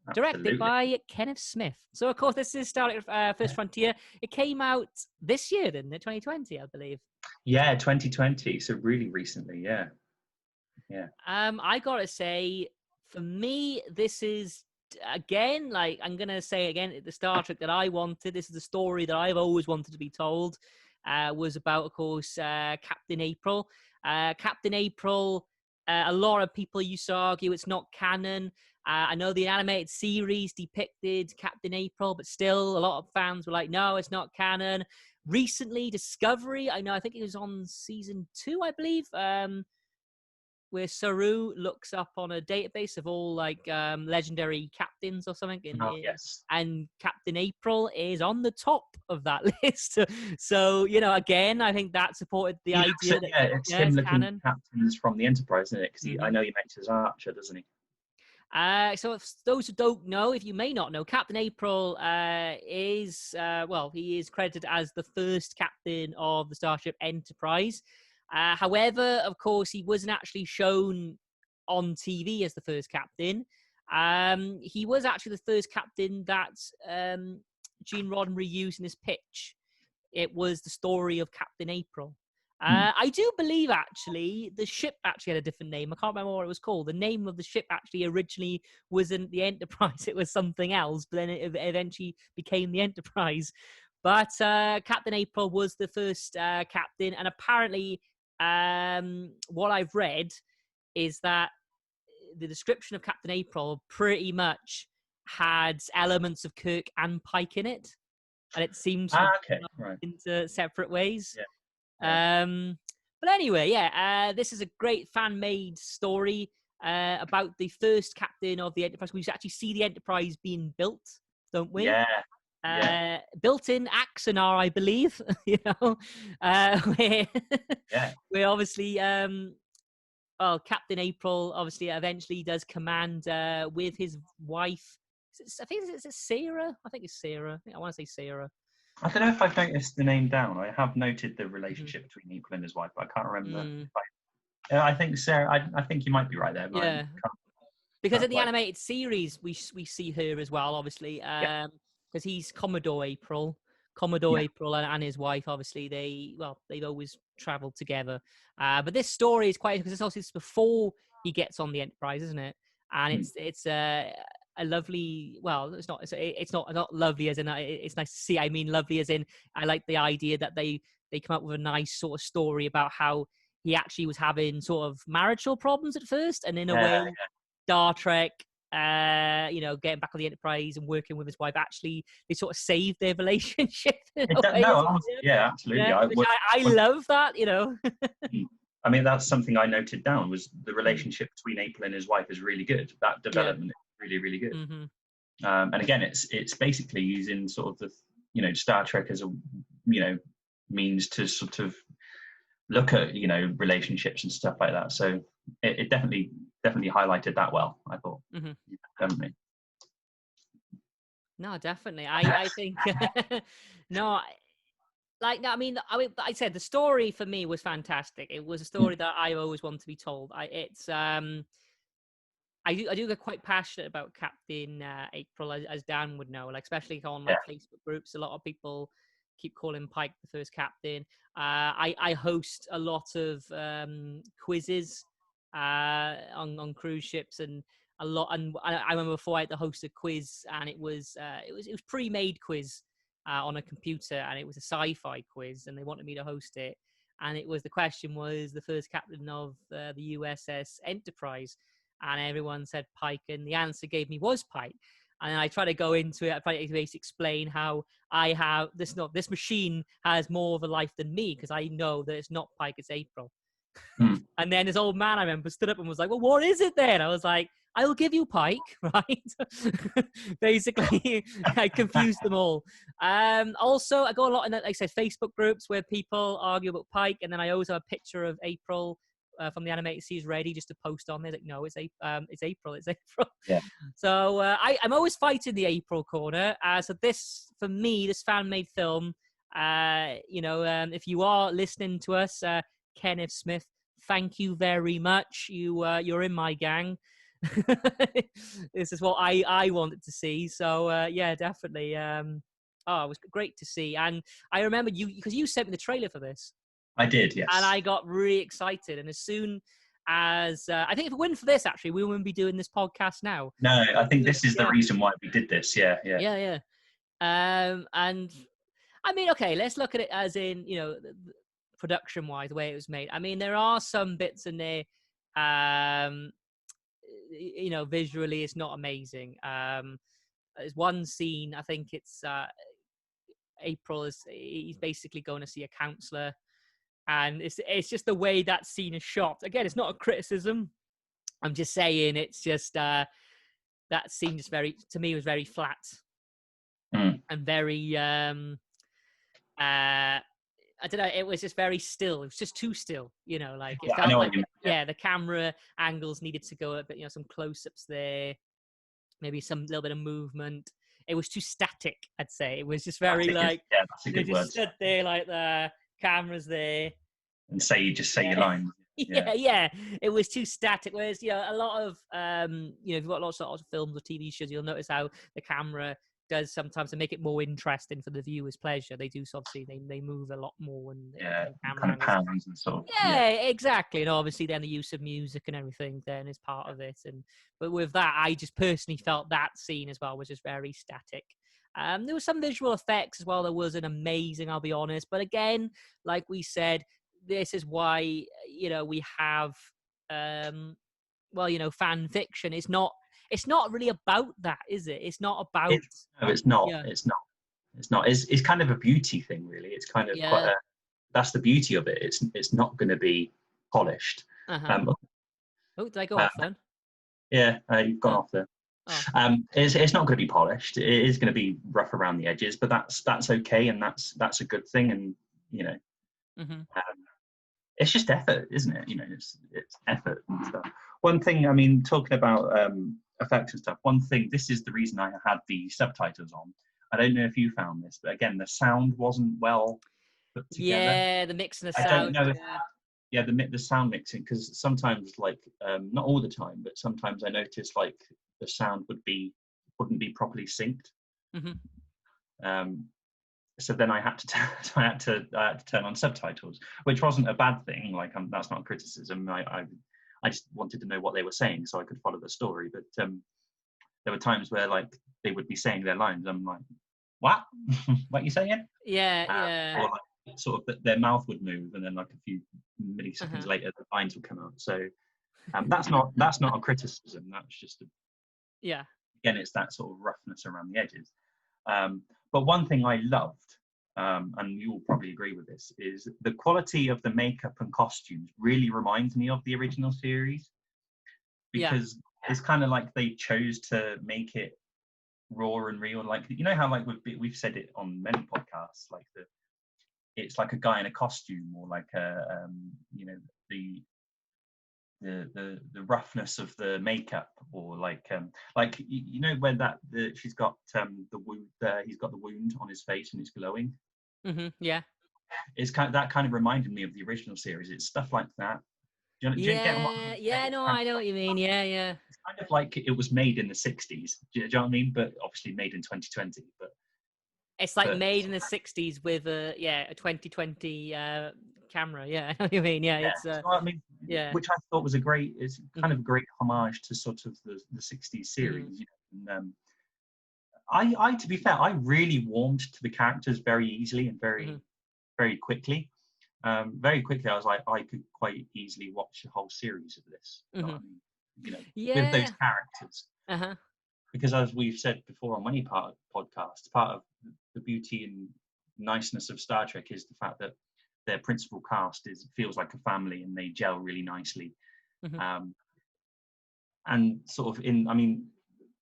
Absolutely. Directed by Kenneth Smith. So, of course, this is Star Trek First Frontier. It came out this year, didn't it? 2020, I believe. Yeah, 2020. So really recently, yeah. Yeah. I gotta say, for me, this is again, like I'm gonna say again, the Star Trek that I wanted. This is the story that I've always wanted to be told. Was about, of course, Captain April. Captain April. A lot of people used to argue it's not canon. I know the animated series depicted Captain April, but still a lot of fans were like, no, it's not canon. Recently, Discovery, I think it was on season 2, I believe, where Saru looks up on a database of all legendary captains or something. Yes. And Captain April is on the top of that list. So, again, I think that supported the idea that it's him looking canon. at captains from the Enterprise, isn't it? Because I know he mentions Archer, doesn't he? So if those who don't know, if you may not know, Captain April is, he is credited as the first captain of the Starship Enterprise. However, of course, he wasn't actually shown on TV as the first captain. He was actually the first captain that Gene Roddenberry used in his pitch. It was the story of Captain April. I do believe, actually, the ship actually had a different name. I can't remember what it was called. The name of the ship actually originally wasn't the Enterprise. It was something else, but then it eventually became the Enterprise. But Captain April was the first captain, and apparently what I've read is that the description of Captain April pretty much had elements of Kirk and Pike in it, and it seems to right. into separate ways. Yeah. But anyway, this is a great fan-made story about the first captain of the Enterprise. We actually see the Enterprise being built, don't we? Yeah. Built in Axanar, I believe. Where obviously, Captain April obviously eventually does command with his wife. I think it's Sarah. I think it's Sarah. I want to say Sarah. I don't know if I've noticed the name down. I have noted the relationship between April and his wife, but I can't remember. I think Sarah. I think you might be right there. Yeah. Because in the animated series, we see her as well, obviously, because he's Commodore April. Commodore April and his wife, obviously, they've always traveled together. But this story is quite, because it's before he gets on the Enterprise, isn't it? And it's a lovely, well, it's not lovely as in it's nice to see. I mean, lovely as in, I like the idea that they come up with a nice sort of story about how he actually was having sort of marital problems at first, and in a way, Star Trek, getting back on the Enterprise and working with his wife, actually they sort of saved their relationship. Absolutely. Yeah, I love that. I mean, that's something I noted down, was the relationship between April and his wife is really good. That development is really, really good. Mm-hmm. And again, it's basically using sort of the Star Trek as a means to sort of look at relationships and stuff like that. So it definitely highlighted that well, I thought. Mm-hmm. Definitely. No, definitely. I think no. I mean, I said the story for me was fantastic. It was a story that I always want to be told. I do get quite passionate about Captain April, as Dan would know, like especially on Facebook groups. A lot of people keep calling Pike the first captain. I host a lot of quizzes on cruise ships, and I remember before I had to host a quiz, and it was pre-made quiz on a computer, and it was a sci-fi quiz, and they wanted me to host it. And the question was the first captain of the USS Enterprise, and everyone said Pike, and the answer gave me was Pike. And I try to go into it. I try to basically explain how I have this machine has more of a life than me, because I know that it's not Pike, it's April. And then this old man, I remember, stood up and was like, "Well, what is it then?" I was like, "I'll give you Pike," right? Basically, I confused them all. Also, I go a lot in, like I said, Facebook groups where people argue about Pike, and then I always have a picture of April from the animated series ready just to post on there. Like, no, it's April. Yeah. So I'm always fighting the April corner. So this, for me, this fan-made film, if you are listening to us, Kenneth Smith, thank you very much. You're in my gang. This is what I wanted to see. So definitely. It was great to see. And I remember because you sent me the trailer for this. I did, yes. And I got really excited. And as soon as I think if it weren't for this, actually, we wouldn't be doing this podcast now. No, I think this is the reason why we did this. Yeah. And I mean, okay, let's look at it as in, production-wise, the way it was made. I mean, there are some bits in there, visually, it's not amazing. There's one scene, I think it's April he's basically going to see a counselor, and it's just the way that scene is shot. Again, it's not a criticism. I'm just saying it's just that scene just to me was very flat and very I don't know. It was just very still. It was just too still, like it felt like the camera angles needed to go a bit, some close-ups there, maybe some little bit of movement. It was too static, I'd say. It was just very that's a good word. Just stood there like the cameras there, and say your lines. Yeah. It was too static. Whereas a lot of if you've got lots of films or TV shows, you'll notice how the camera does sometimes to make it more interesting for the viewer's pleasure. They do, so obviously they move a lot more, and kind of pounds and sort of. Yeah, exactly. And obviously then the use of music and everything then is part of it. But with that, I just personally felt that scene as well was just very static. There was some visual effects as well that wasn't amazing, I'll be honest. But again, like we said, this is why we have fan fiction. It's not really about that, is it? It's not about. No, it's not. Yeah. It's not. It's not. It's kind of a beauty thing, really. It's kind of quite that's the beauty of it. It's not going to be polished. Did I go off then? Yeah, you've gone off there. It's not going to be polished. It is going to be rough around the edges, but that's okay, and that's a good thing. And it's just effort, isn't it? It's effort and stuff. One thing, I mean, talking about effects and stuff, one thing, this is the reason I had the subtitles on. I don't know if you found this, but again, the sound wasn't well put together. Yeah, the mix and the sound. I don't know if the sound mixing, because sometimes, like, not all the time, but sometimes I noticed, like, the sound wouldn't be properly synced. so then I had to I had to turn on subtitles, which wasn't a bad thing. Like, that's not a criticism. I just wanted to know what they were saying so I could follow the story. But there were times where like they would be saying their lines. I'm like, what? What are you saying? Yeah. Or like sort of their mouth would move, and then like a few milliseconds later, the lines would come out. So that's not a criticism. That's just again, it's that sort of roughness around the edges. But one thing I loved, and you'll probably agree with this, is the quality of the makeup and costumes really reminds me of the original series, because it's kind of like they chose to make it raw and real. Like, you know how like we've said it on many podcasts, like it's like a guy in a costume, or like a the roughness of the makeup, or like you know when she's got the wound, he's got the wound on his face and it's glowing. It's that kind of reminded me of the original series. It's stuff like that. Do you get what I'm saying? No, I know what you mean. Yeah. It's kind of like it was made in the 60s. Do you know what I mean? But obviously made in 2020. But it's like made in the 60s with a 2020 camera. Yeah, I know what you mean. Yeah, it's I mean, which I thought was it's kind of a great homage to sort of the 60s series. You know? And, I to be fair, I really warmed to the characters very easily and very quickly. Very quickly, I was like, I could quite easily watch a whole series of this. You know what I mean? You know, with those characters. Because as we've said before on many podcasts, part of the beauty and niceness of Star Trek is the fact that their principal cast feels like a family, and they gel really nicely. And sort of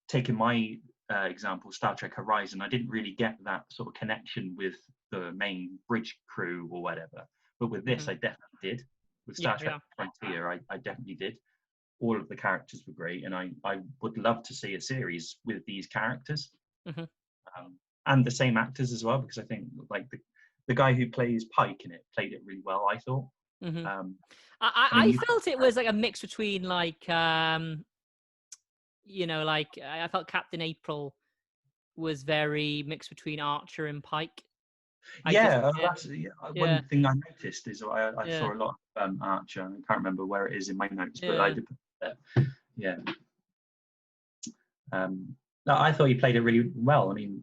taking my example, Star Trek Horizon, I didn't really get that sort of connection with the main bridge crew or whatever. But with this, I definitely did. With Star Trek Frontier, I definitely did. All of the characters were great, and I would love to see a series with these characters. And the same actors as well, because I think like the guy who plays Pike in it played it really well, I thought. I felt it was like a mix between like like I felt Captain April was very mixed between Archer and Pike. That's one thing I noticed is I saw a lot of Archer. I can't remember where it is in my notes, but I did put it there. I thought he played it really well. I mean,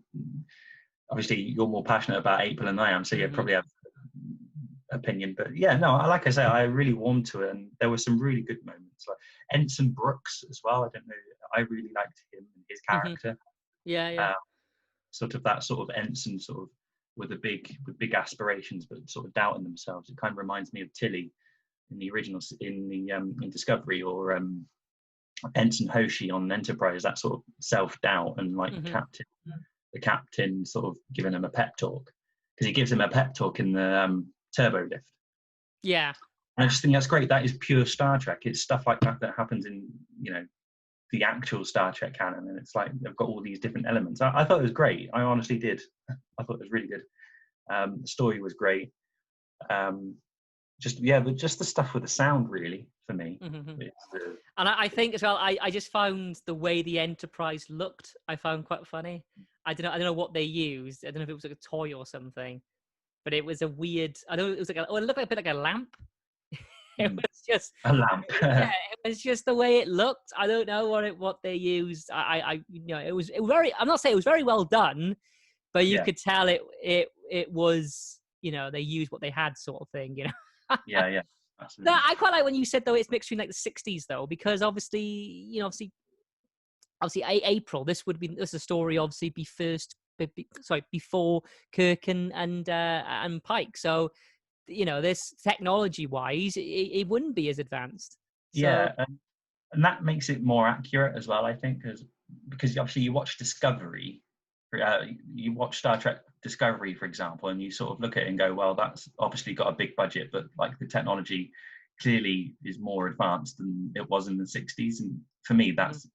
obviously you're more passionate about April than I am, so you probably have opinion. But like I say, I really warmed to it, and there were some really good moments. Like Ensign Brooks as well. I don't know. I really liked him and his character. Sort of that sort of ensign, sort of with big aspirations, but sort of doubting themselves. It kind of reminds me of Tilly in the original, in Discovery, or Ensign Hoshi on Enterprise. That sort of self-doubt, and like the captain sort of giving him a pep talk, because he gives him a pep talk in the turbo lift. And I just think that's great. That is pure Star Trek. It's stuff like that happens in the actual Star Trek canon, and it's like they've got all these different elements. I thought it was great. I honestly did. I thought it was really good. The story was great. Just the stuff with the sound, really, for me. And I think as well, I just found the way the Enterprise looked, I found quite funny. I don't know what they used. I don't know if it was like a toy or something, but it was a weird. I know it was like it looked like a bit like a lamp. It was just a lamp. It was just the way it looked. I don't know what they used. It was very. I'm not saying it was very well done, but you could tell it was. They used what they had, sort of thing. Yeah. Absolutely. No, I quite like when you said though it's mixed between like the 60s though, because obviously April. This is a story obviously before Kirk and Pike. So this technology-wise, it wouldn't be as advanced. So. And that makes it more accurate as well, I think, because obviously you watch Discovery, you watch Star Trek Discovery, for example, and you sort of look at it and go, well, that's obviously got a big budget, but like the technology clearly is more advanced than it was in the 60s. And for me, that's.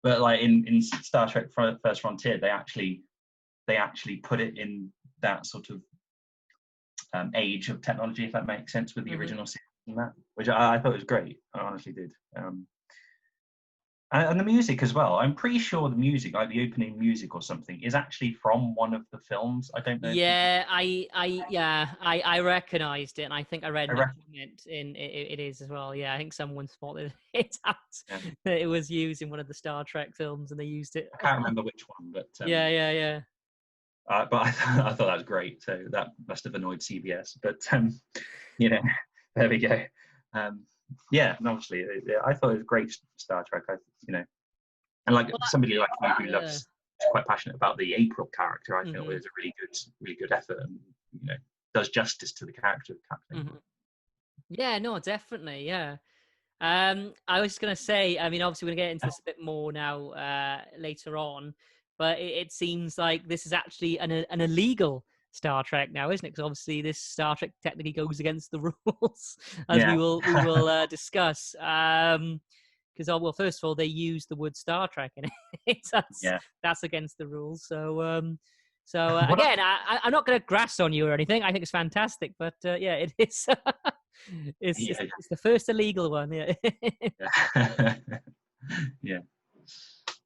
But like in Star Trek First Frontier, they actually put it in that sort of age of technology, if that makes sense, with the original series and that, which I thought was great. I honestly did. And the music as well. I'm pretty sure the music, like the opening music or something, is actually from one of the films. I don't know. Yeah, I recognized it, and I think I read I in a reckon, comment in it is as well. Yeah, I think someone spotted it out yeah. that it was used in one of the Star Trek films, and they used it. I can't remember which one, but Yeah. but I thought that was great. So that must have annoyed CBS. But you know, there we go. Yeah, and obviously, I thought it was great Star Trek. And like Well, somebody like you who yeah. loves, quite passionate about the April character, I think it Mm-hmm. was a really good effort, and does justice to the character of Captain. Mm-hmm. Yeah, no, definitely, yeah. I was just gonna say, I mean, obviously we're gonna get into this a bit more now later on, but it seems like this is actually an illegal Star Trek now, isn't it? Because obviously this Star Trek technically goes against the rules, as Yeah. we will discuss. Because well, first of all, they use the word Star Trek in it. That's against the rules. So again, I'm not going to grass on you or anything. I think it's fantastic, but yeah, it is. It's the first illegal one. Yeah. Yeah.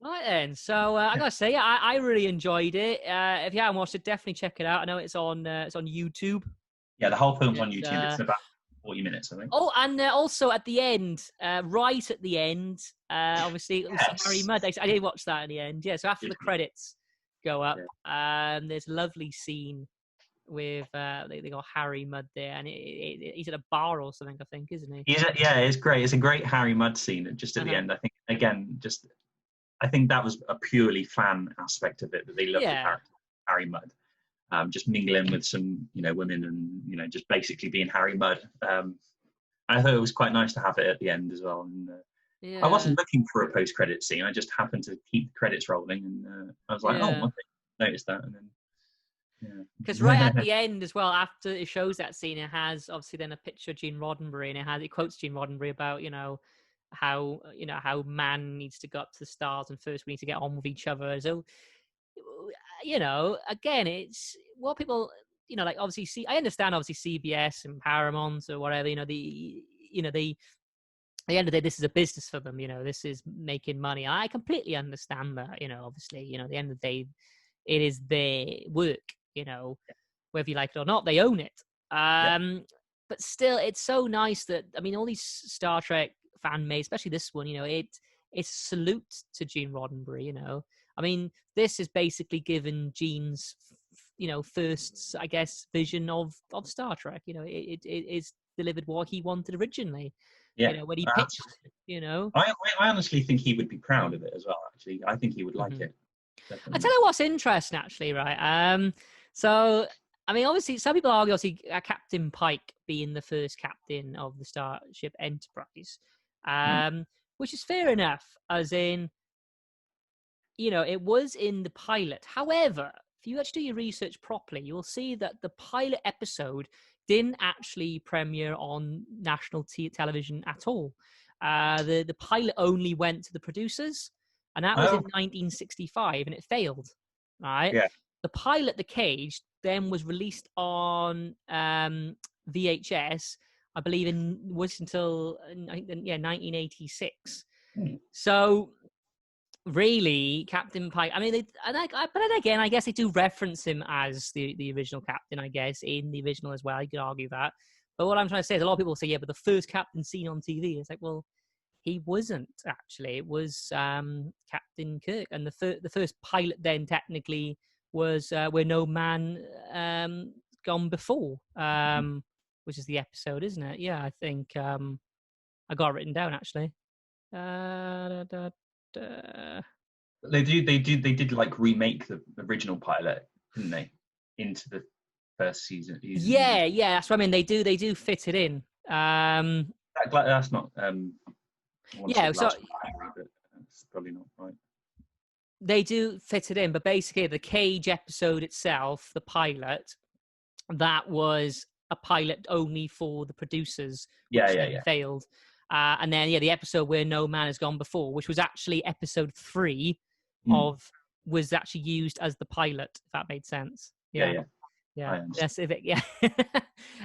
Right then. So I gotta say, I really enjoyed it. If you haven't watched it, definitely check it out. I know it's on YouTube. Yeah, the whole film's on YouTube. It's about 40 minutes, I think. Oh, and also at the end, right at the end, obviously we see Harry Mudd. I did watch that in the end. Yeah, so after the credits go up, there's a lovely scene with they got Harry Mudd there, and he's at a bar or something, I think, isn't he? It's great. It's a great Harry Mudd scene just at the end. I think again, I think that was a purely fan aspect of it, that they loved the character of Harry Mudd. Just mingling with some, women, and just basically being Harry Mudd. I thought it was quite nice to have it at the end as well. And I wasn't looking for a post-credit scene. I just happened to keep the credits rolling, and I was like, oh, okay, noticed that, and then. Because right at the end as well, after it shows that scene, it has obviously then a picture of Gene Roddenberry, and it quotes Gene Roddenberry about how man needs to go up to the stars, and first we need to get on with each other. So again, it's what people like obviously see. I understand obviously CBS and Paramount or whatever. At the end of the day, this is a business for them. This is making money. I completely understand that. Obviously, at the end of the day, it is their work. Whether you like it or not, they own it. But still, it's so nice that all these Star Trek fan made, especially this one, it's a salute to Gene Roddenberry. This is basically given Gene's, first, I guess, vision of Star Trek. It is delivered what he wanted originally. When he pitched. I honestly think he would be proud of it as well. Actually, I think he would like it. I tell you what's interesting, actually, right? So, obviously, some people argue, obviously, Captain Pike being the first captain of the Starship Enterprise, which is fair enough, as in, it was in the pilot. However, if you actually do your research properly, you'll see that the pilot episode didn't actually premiere on national television at all. The pilot only went to the producers, and that was in 1965, and it failed. Right? Yeah. The pilot, The Cage, then was released on VHS, I believe, until 1986. So really, Captain Pike. But then again, I guess they do reference him as the original captain. I guess in the original as well. You could argue that. But what I'm trying to say is, a lot of people say, yeah, but the first captain seen on TV. It's like, well, he wasn't actually. It was Captain Kirk, and the first pilot then technically was Where No Man Gone Before, which is the episode, isn't it? Yeah, I think I got it written down actually. They did like remake the original pilot, didn't they, into the first season? Yeah, that's what I mean. They do fit it in. That's not. So that's probably not right. They do fit it in, but basically the Cage episode itself, the pilot, that was a pilot only for the producers, which failed. And then the episode Where No Man Has Gone Before, which was actually episode 3 was actually used as the pilot, if that made sense. Yeah. Yes,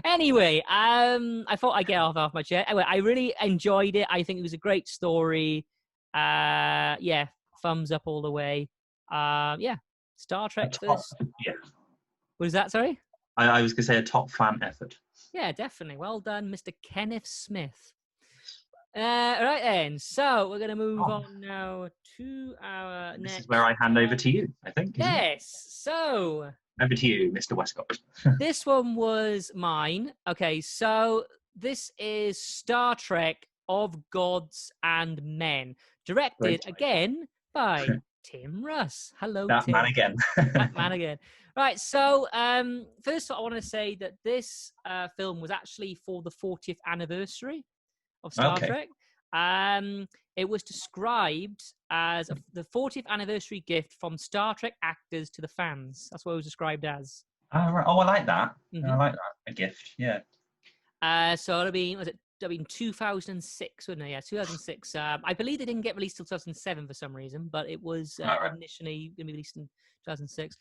Anyway, I thought I'd get off my chair. Anyway, I really enjoyed it. I think it was a great story. Yeah, thumbs up all the way. Yeah, Star Trek first. Yeah. What is that? Sorry. I was going to say a top fan effort. Yeah, definitely. Well done, Mr. Kenneth Smith. Right then, so we're going to move on now to our next. This is where I hand over to you, I think. Yes. So over to you, Mr. Westcott. This one was mine. Okay, so this is Star Trek of Gods and Men, directed again by Tim Russ. Hello, that Tim. man again. That man again. Right, so first of all, I want to say that this film was actually for the 40th anniversary of Star Trek. It was described as the 40th anniversary gift from Star Trek actors to the fans. That's what it was described as. Oh, right. Oh, I like that. I like that. A gift, yeah. So it'll be, was it? It'll be in 2006, wouldn't it? Yeah, 2006. I believe they didn't get released till 2007 for some reason, but it was initially going to be released in 2006.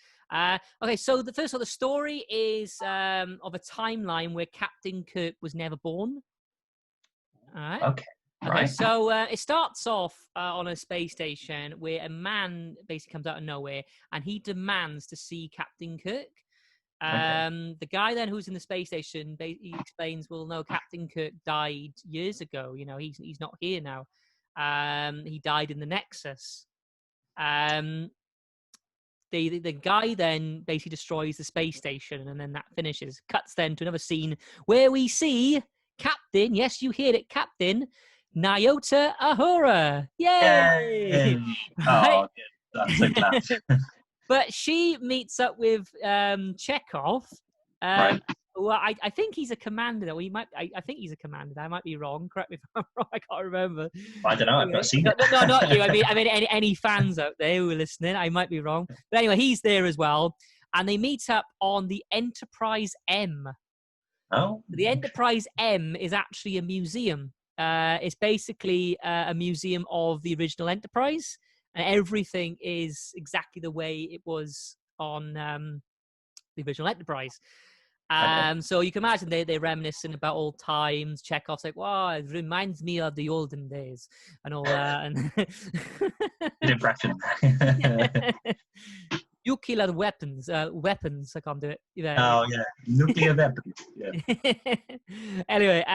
Okay, so first of all, the story is of a timeline where Captain Kirk was never born. All right. Okay. Right. So it starts off on a space station where a man basically comes out of nowhere and he demands to see Captain Kirk. The guy then who's in the space station, he explains, well, no, Captain Kirk died years ago. You know, he's not here now. He died in the Nexus. The guy then basically destroys the space station, and then that finishes. Cuts then to another scene where we see Captain, yes, you hear it, Captain Nyota Ahura. Yay! Oh, I'm so glad. But she meets up with Chekhov. Right. Well, I think he's a commander. Well, I think he's a commander. I might be wrong. Correct me if I'm wrong. I can't remember. I don't know. I've not seen it. No, not you. I mean, any fans out there who are listening, I might be wrong. But anyway, he's there as well, and they meet up on the Enterprise M. Oh. The Enterprise M is actually a museum. It's basically a museum of the original Enterprise, and everything is exactly the way it was on the original Enterprise. So you can imagine they're reminiscing about old times. Chekhov's like, wow, it reminds me of the olden days and all that. And an impression. Nuclear weapons. I can't do it. Oh yeah, nuclear weapons. Yeah. Anyway,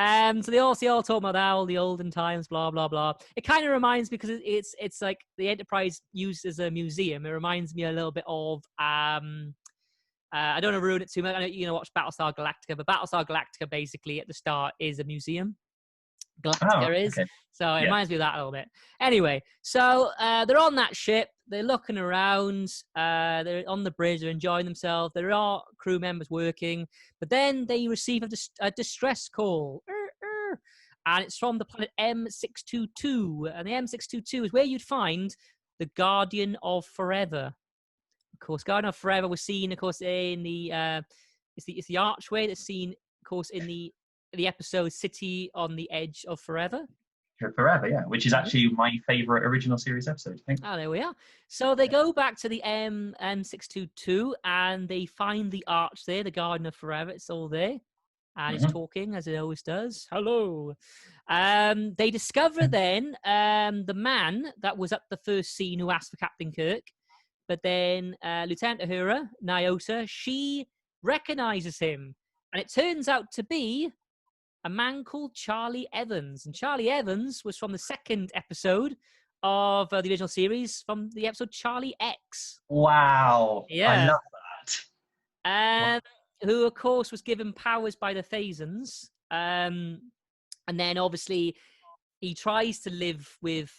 so they all talk about that, all the olden times, blah blah blah. It kind of reminds me, because it's like the Enterprise used as a museum. It reminds me a little bit of I don't want to ruin it too much. I know you're gonna watch Battlestar Galactica, but Battlestar Galactica basically at the start is a museum. Galactica is. So it reminds me of that a little bit. Anyway, so they're on that ship. They're looking around. They're on the bridge. They're enjoying themselves. There are crew members working. But then they receive a distress call. And it's from the planet M622. And the M622 is where you'd find the Guardian of Forever. Of course, Guardian of Forever was seen, of course, in the... it's the archway that's seen, of course, in the episode City on the Edge of Forever. Forever, yeah, which is actually my favourite original series episode, I think. Oh, there we are. So they go back to the M622 and they find the arch there, the Garden of Forever. It's all there. And it's talking, as it always does. Hello. They discover then the man that was at the first scene who asked for Captain Kirk. But then Lieutenant Uhura, Nyota, she recognises him. And it turns out to be a man called Charlie Evans. And Charlie Evans was from the second episode of the original series, from the episode Charlie X. Wow. Yeah. I love that. Who, of course, was given powers by the Phasons. And then, obviously, he tries to live with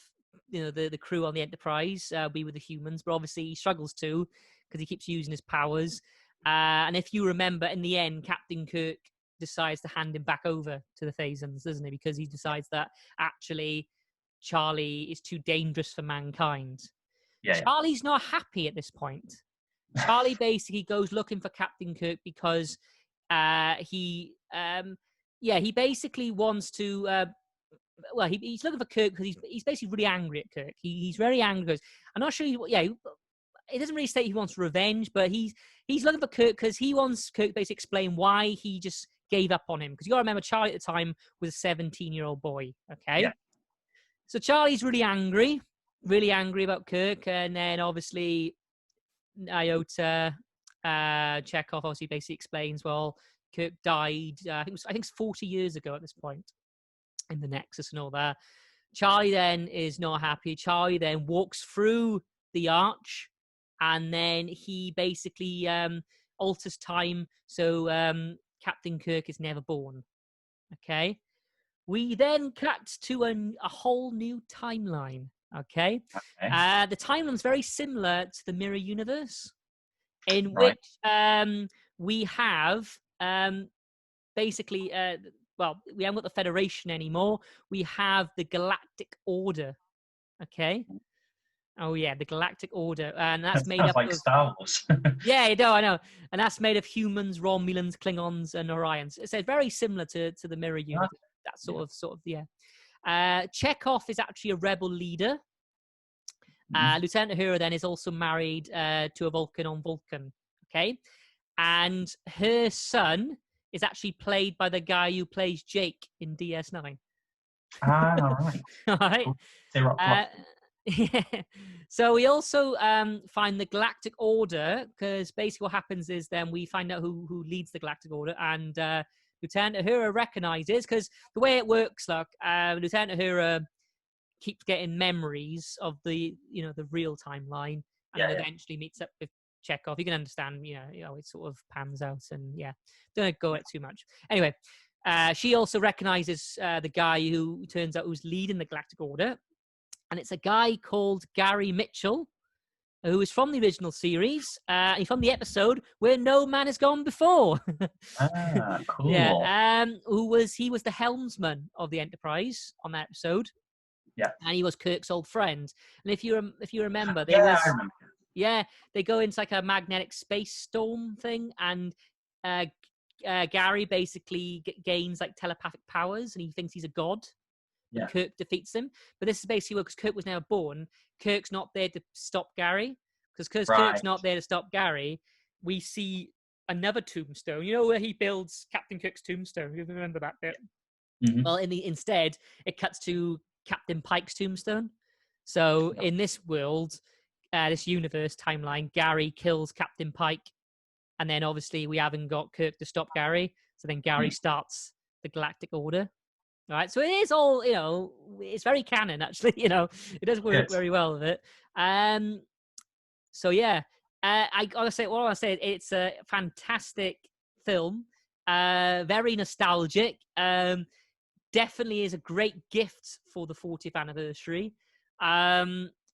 the crew on the Enterprise, be with the humans, but obviously he struggles to because he keeps using his powers. And if you remember, in the end, Captain Kirk decides to hand him back over to the Phasons, doesn't he? Because he decides that actually Charlie is too dangerous for mankind. Yeah, Charlie's not happy at this point. Charlie basically goes looking for Captain Kirk because he basically wants to. He's looking for Kirk because he's basically really angry at Kirk. He's very angry because I'm not sure. It doesn't really state he wants revenge, but he's looking for Kirk because he wants Kirk to basically explain why he just gave up on him. Because you got to remember, Charlie at the time was a 17-year-old boy. Okay. Yeah. So Charlie's really angry about Kirk, and then obviously Iota, Chekhov obviously basically explains, well, Kirk died. I think it's 40 years ago at this point in the Nexus and all that. Charlie then is not happy. Charlie then walks through the arch, and then he basically alters time so Captain Kirk is never born. Okay. We then cut to a whole new timeline. Okay. The timeline's very similar to the Mirror Universe, in which we have basically, we haven't got the Federation anymore. We have the Galactic Order. Okay. Oh yeah, the Galactic Order, and that's made up like of Star Wars. Yeah, I know, and that's made of humans, Romulans, Klingons, and Orions. It's very similar to the Mirror Universe. That sort of yeah. Chekhov is actually a rebel leader. Lieutenant Uhura then is also married to a Vulcan on Vulcan. Okay, and her son is actually played by the guy who plays Jake in DS9. All right. All right. Yeah. So we also find the Galactic Order, because basically what happens is then we find out who leads the Galactic Order, and Lieutenant Uhura recognizes, because the way it works, like Lieutenant Uhura keeps getting memories of the real timeline, and then eventually meets up with Chekhov. You can understand, it sort of pans out, and don't go at too much. Anyway, she also recognizes the guy who turns out who's leading the Galactic Order. And it's a guy called Gary Mitchell, who is from the original series. He's from the episode Where No Man Has Gone Before. Cool. Yeah. He was the helmsman of the Enterprise on that episode. Yeah. And he was Kirk's old friend. And if you remember, I remember. Yeah, they go into like a magnetic space storm thing, and Gary basically gains like telepathic powers, and he thinks he's a god. Yeah. Kirk defeats him, but this is basically because Kirk was never born. Kirk's not there to stop Gary, because Kirk's not there to stop Gary. We see another tombstone. You know where he builds Captain Kirk's tombstone? You remember that bit? Mm-hmm. Well, instead it cuts to Captain Pike's tombstone. So in this world, this universe timeline, Gary kills Captain Pike, and then obviously we haven't got Kirk to stop Gary. So then Gary starts the Galactic Order. All right, so it is all, it's very canon, actually, it does work very well with it. So yeah, I gotta say, what I want to say, it's a fantastic film, very nostalgic, definitely is a great gift for the 40th anniversary.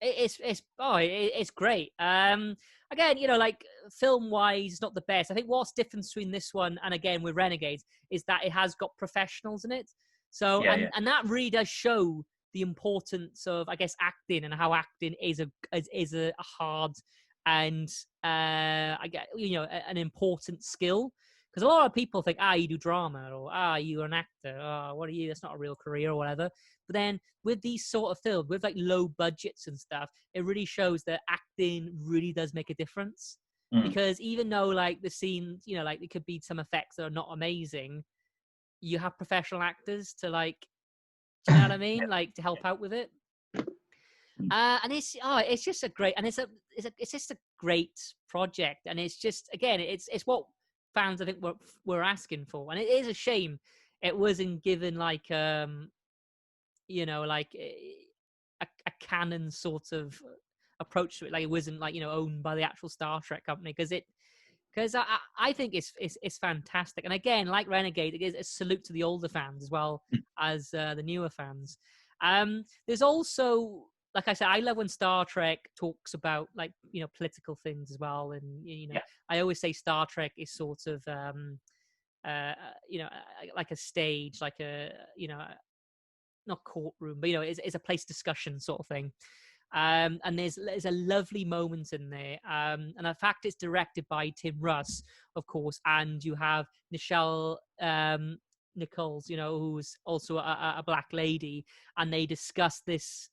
It's great. Again, like film-wise, not the best. I think what's different between this one and again with Renegades is that it has got professionals in it. So and that really does show the importance of, I guess, acting, and how acting is a hard and an important skill. Because a lot of people think, you do drama, or you're an actor, what are you? That's not a real career or whatever. But then with these sort of films, with like low budgets and stuff, it really shows that acting really does make a difference. Because even though like the scenes, like it could be some effects that are not amazing, you have professional actors to like, do you know what I mean? Like to help out with it. And it's just a great, and it's just a great project, and it's just, again, it's what fans I think were asking for, and it is a shame it wasn't given like like a canon sort of approach to it, like it wasn't like owned by the actual Star Trek company, because I think it's fantastic. And again, like Renegade, it is a salute to the older fans as well as the newer fans. There's also, like I said, I love when Star Trek talks about like political things as well, and I always say Star Trek is sort of like a stage, like a not courtroom, but it's a place discussion sort of thing. And there's a lovely moment in there, and in fact it's directed by Tim Russ, of course, and you have Nichelle Nichols, who's also a black lady, and they discuss this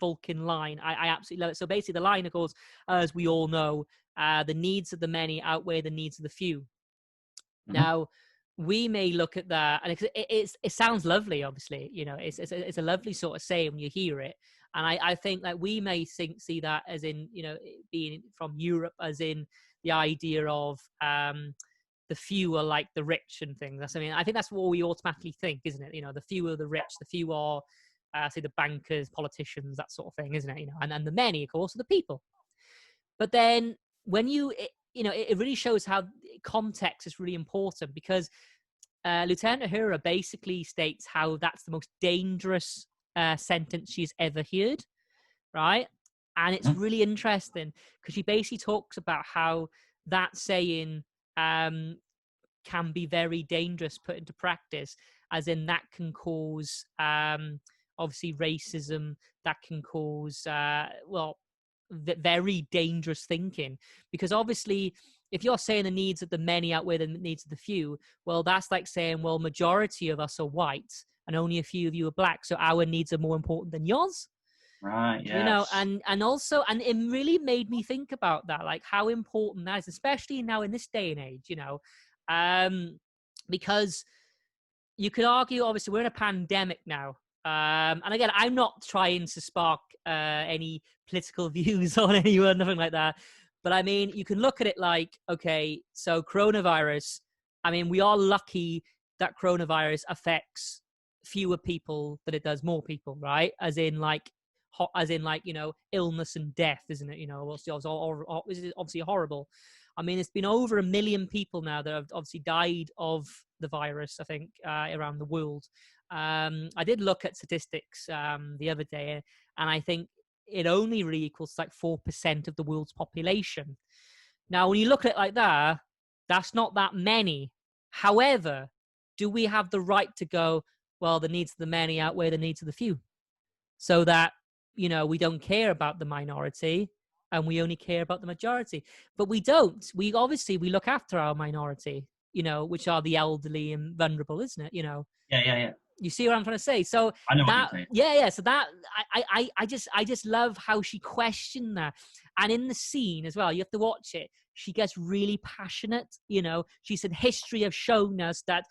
Vulcan line. I absolutely love it. So basically the line, of course, as we all know, the needs of the many outweigh the needs of the few. Now we may look at that, and it sounds lovely, obviously, it's a lovely sort of saying when you hear it. And I think like we may see that as in, being from Europe, as in the idea of the few are like the rich and things. I think that's what we automatically think, isn't it? The few are the rich, the few are, say, the bankers, politicians, that sort of thing, isn't it? And the many, of course, are the people. But then when it really shows how context is really important, because Lieutenant Uhura basically states how that's the most dangerous sentence she's ever heard, right? And it's really interesting because she basically talks about how that saying can be very dangerous put into practice, as in that can cause obviously racism, that can cause very dangerous thinking, because obviously if you're saying the needs of the many outweigh the needs of the few, well, that's like saying, well, majority of us are white and only a few of you are black, so our needs are more important than yours. Right. Yes. And also, and it really made me think about that, like how important that is, especially now in this day and age, because you could argue, obviously, we're in a pandemic now. And again, I'm not trying to spark any political views on anyone, nothing like that. But I mean, you can look at it like, okay, so coronavirus, I mean, we are lucky that coronavirus affects fewer people than it does more people, right? As in illness and death, isn't it? Obviously horrible. I mean, it's been over 1 million people now that have obviously died of the virus, I think, around the world. I did look at statistics the other day, and I think it only really equals like 4% of the world's population. Now, when you look at it like that, that's not that many. However, do we have the right to go, well, the needs of the many outweigh the needs of the few? So that, we don't care about the minority and we only care about the majority. But we don't. We look after our minority, which are the elderly and vulnerable, isn't it? Yeah. You see what I'm trying to say? So I know that, what you're saying. yeah. So that I just love how she questioned that, and in the scene as well. You have to watch it. She gets really passionate. She said, "History have shown us that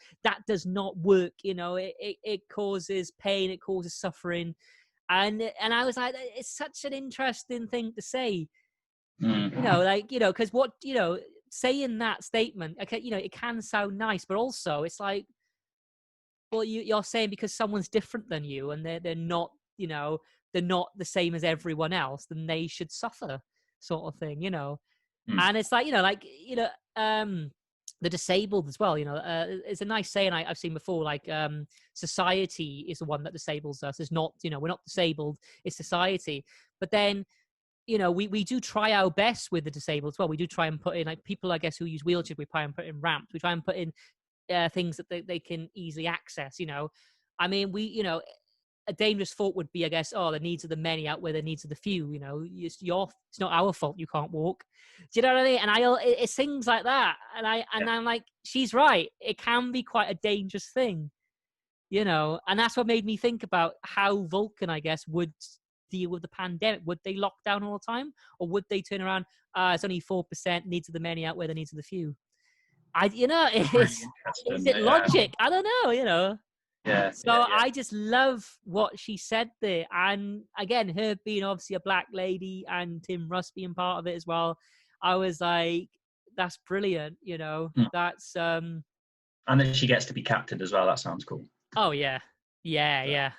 does not work. It causes pain, it causes suffering." And I was like, it's such an interesting thing to say, because what, saying that statement, okay, it can sound nice, but also it's like, well, you're saying because someone's different than you and they're not, they're not the same as everyone else, then they should suffer, sort of thing, And it's like, the disabled as well, it's a nice saying I've seen before, like society is the one that disables us. It's not, we're not disabled, it's society. But then, we do try our best with the disabled as well. We do try and put in, like, people, I guess, who use wheelchairs, we try and put in ramps, we try and put in things that they can easily access. I mean, a dangerous thought would be, I guess, the needs of the many outweigh the needs of the few. It's not our fault you can't walk. Do you know what I mean? And it's things like that. And I'm like, she's right. It can be quite a dangerous thing, And that's what made me think about how Vulcan, I guess, would deal with the pandemic. Would they lock down all the time, or would they turn around? It's only 4%. Needs of the many outweigh the needs of the few. Is it logic? I don't know. Yeah. So I just love what she said there. And again, her being obviously a black lady and Tim Russ being part of it as well, I was like, that's brilliant, That's and then she gets to be captain as well. That sounds cool. Oh yeah. Yeah.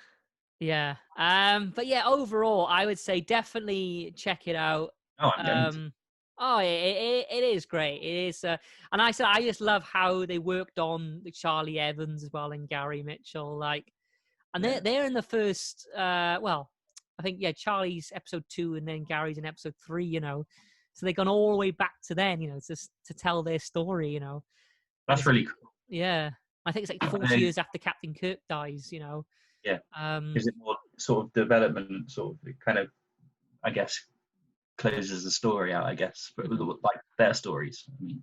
But yeah, overall, I would say definitely check it out. Oh, I'm going to. Oh, it is great. It is, and I just love how they worked on the Charlie Evans as well and Gary Mitchell, and they're in the first. Well, I think Charlie's episode 2, and then Gary's in episode 3. So they've gone all the way back to then, just to tell their story. That's really cool. Yeah, I think it's like 40 years after Captain Kirk dies. Yeah. Is it more sort of development, sort of kind of, I guess, closes the story out, I guess, but like their stories. I mean,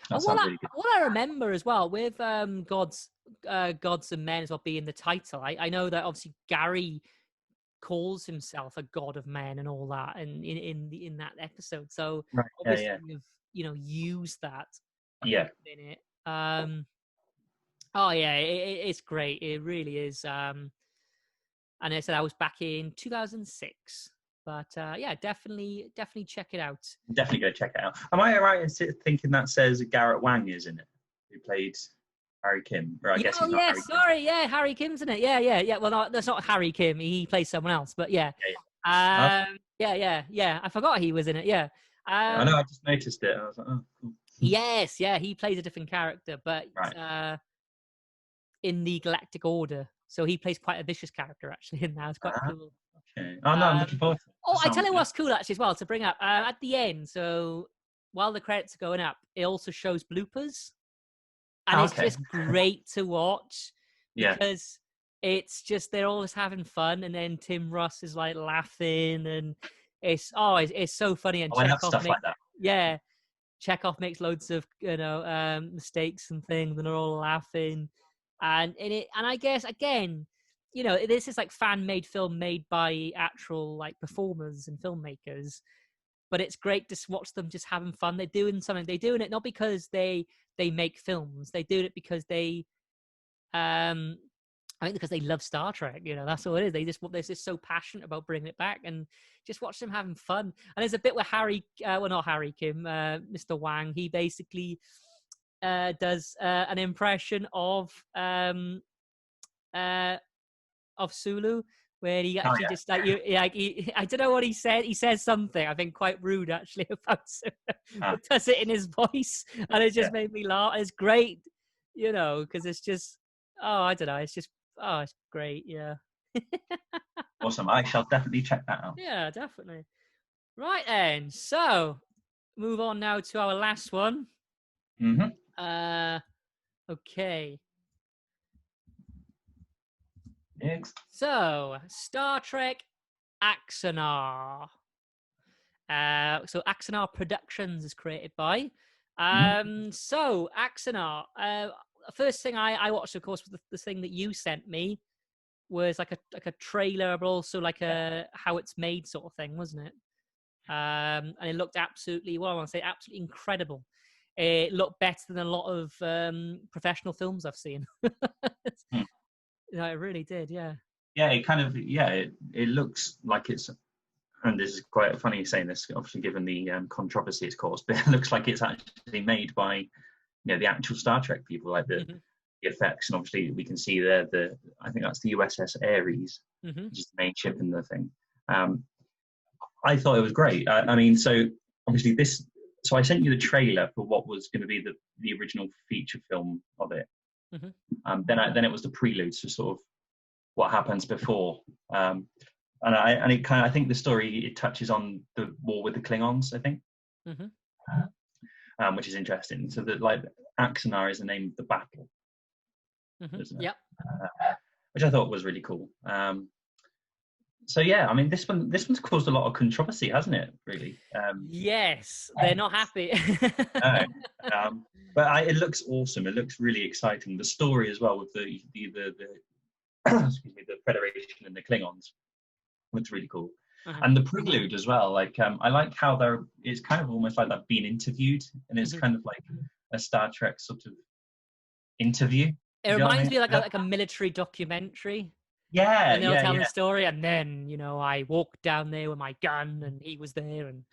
what I remember as well with Gods and Men as well being the title, I know that obviously Gary calls himself a god of men and all that, and in that episode, so obviously you've used that in it. Oh yeah, it's great. It really is. And I said I was back in 2006, but yeah, definitely check it out. Definitely go check it out. Am I right in thinking that says Garrett Wang is in it, who played Harry Kim? Or I guess he's not Harry Kim. Sorry, yeah, Harry Kim's in it. Yeah. Well, no, that's not Harry Kim. He plays someone else, but yeah. Yeah. I forgot he was in it. Yeah. I know. I just noticed it. I was like, oh, cool. Yes, yeah, he plays a different character, but Right. In the Galactic Order. So he plays quite a vicious character actually in that. It's quite cool. Okay. Oh no, I'm looking forward to it. Oh, I tell you what's cool actually as well to bring up at the end. So while the credits are going up, it also shows bloopers, and it's just great to watch because it's just they're always having fun, and then Tim Russ is like laughing, and it's so funny. And I love stuff like that. Yeah, Chekhov makes loads of mistakes and things, and they're all laughing, and I guess again, this is like fan-made film made by actual like performers and filmmakers, but it's great to watch them just having fun. They're doing something. They're doing it not because they make films. They do it because they I think because they love Star Trek, that's all it is. They're just so passionate about bringing it back, and just watch them having fun. And there's a bit where not Harry Kim, Mr. Wang, he basically does an impression of Sulu, where he actually just like I don't know what he said. He says something I think quite rude actually about Sulu, but does it in his voice, and it just made me laugh. It's great, because it's just I don't know. It's just it's great. Yeah. Awesome. I shall definitely check that out. Yeah, definitely. Right then. So move on now to our last one. Okay. Thanks. So Star Trek Axanar. So Axanar Productions is created by. So Axanar. First thing I watched, of course, was the thing that you sent me, was like a trailer, but also like a how it's made sort of thing, wasn't it? And it looked absolutely, well, I want to say absolutely incredible. It looked better than a lot of professional films I've seen. No, it really did, yeah. Yeah, it kind of, it looks like it's, and this is quite funny saying this, obviously given the controversy it's caused, but it looks like it's actually made by, the actual Star Trek people, like the effects, and obviously we can see there I think that's the USS Ares, which is the main ship in the thing. I thought it was great. I mean, so obviously so I sent you the trailer for what was going to be the original feature film of it. Then it was the preludes to sort of what happens before. And it kind of, I think the story, it touches on the war with the Klingons, I think. Which is interesting. So that like Axanar is the name of the battle. Yep. Which I thought was really cool. So yeah, I mean, this one's caused a lot of controversy, hasn't it? Really. Yes, they're not happy. No. But it looks awesome. It looks really exciting. The story as well with the excuse me, the Federation and the Klingons looks really cool. And the prelude as well. Like I like how it's kind of almost like they've been interviewed, and it's kind of like a Star Trek sort of interview. It reminds me like a military documentary. Yeah, and they'll tell the story, and then I walked down there with my gun, and he was there, and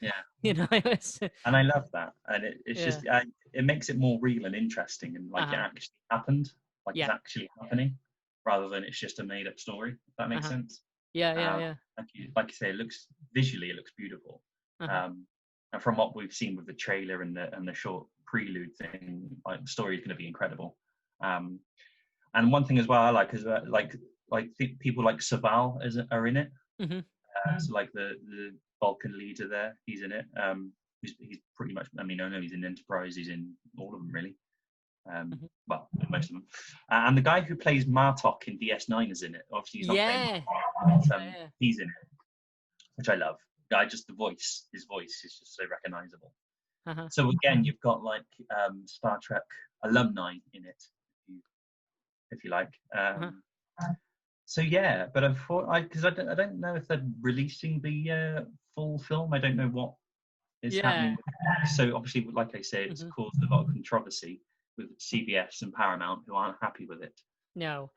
and I love that, and it's just it makes it more real and interesting, and like it actually happened, like it's actually happening, rather than it's just a made-up story. If that makes sense. Yeah. Like you say, it looks beautiful, and from what we've seen with the trailer and the short prelude thing, like the story is going to be incredible. And one thing as well I like is like people like Saval are in it. So like the Vulcan leader there, he's in it. He's pretty much, I mean, I know he's in Enterprise, he's in all of them really. Well, most of them. And the guy who plays Martok in DS9 is in it. Obviously he's not playing Martok, but he's in it, which I love. His voice is just so recognizable. So again, you've got like Star Trek alumni in it, if you like. So yeah, but because I don't know if they're releasing the full film. I don't know what is happening. So obviously, like I say, it's caused a lot of controversy. CBS and Paramount, who aren't happy with it. No,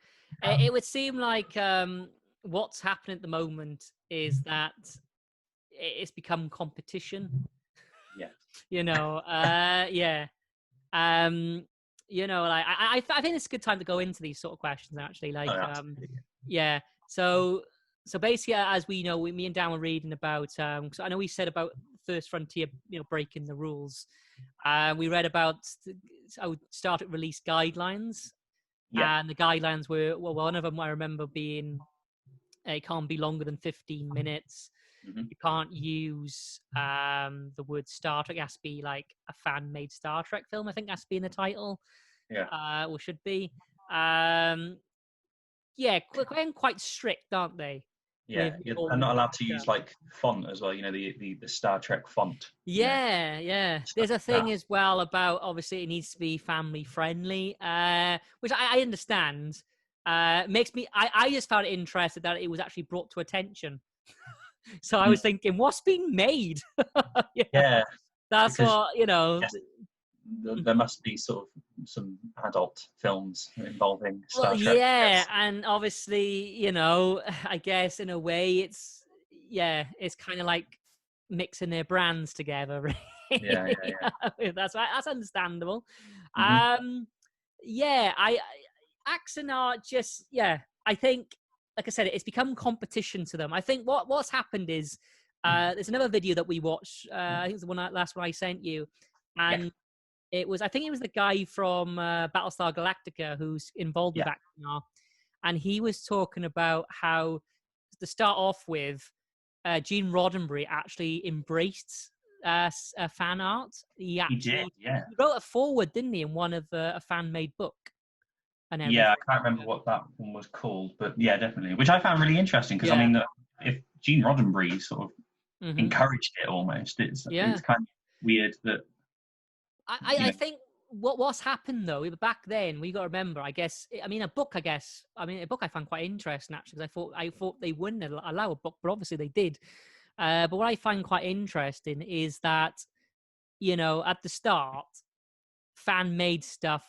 it would seem like what's happening at the moment is that it's become competition. Yeah. Yeah. Like I think it's a good time to go into these sort of questions actually. Like, yeah. So basically, as we know, me and Dan were reading about. So I know we said about First Frontier, breaking the rules. We read about how Star Trek released guidelines, and the guidelines were one of them I remember being it can't be longer than 15 minutes. Mm-hmm. You can't use the word Star Trek. It has to be like a fan-made Star Trek film. I think that's be in the title. Yeah. Or should be. Yeah, quite strict, aren't they? Yeah, you're not allowed to use like font as well. The Star Trek font. Yeah. There's a thing as well about obviously it needs to be family friendly, which I understand. Makes me. I just found it interesting that it was actually brought to attention. So I was thinking, what's being made? Yeah, that's because, what yes, there must be sort of some adult films involving Star Trek. Yeah, and obviously, I guess in a way, it's kind of like mixing their brands together. Really. Yeah. that's understandable. Mm-hmm. Axanar just I think, like I said, it's become competition to them. I think what's happened is there's another video that we watched. I think it's the last one I sent you, and I think it was the guy from Battlestar Galactica who's involved with Axanar, and he was talking about how to start off with, Gene Roddenberry actually embraced fan art. He did, he wrote a foreword, didn't he, in one of a fan-made book. And everything. Yeah, I can't remember what that one was called, but yeah, definitely, which I found really interesting because I mean, if Gene Roddenberry sort of encouraged it almost, it's kind of weird that. I think what's happened though, back then, we got to remember, a book I found quite interesting actually, because I thought they wouldn't allow a book, but obviously they did. But what I find quite interesting is that, at the start, fan-made stuff,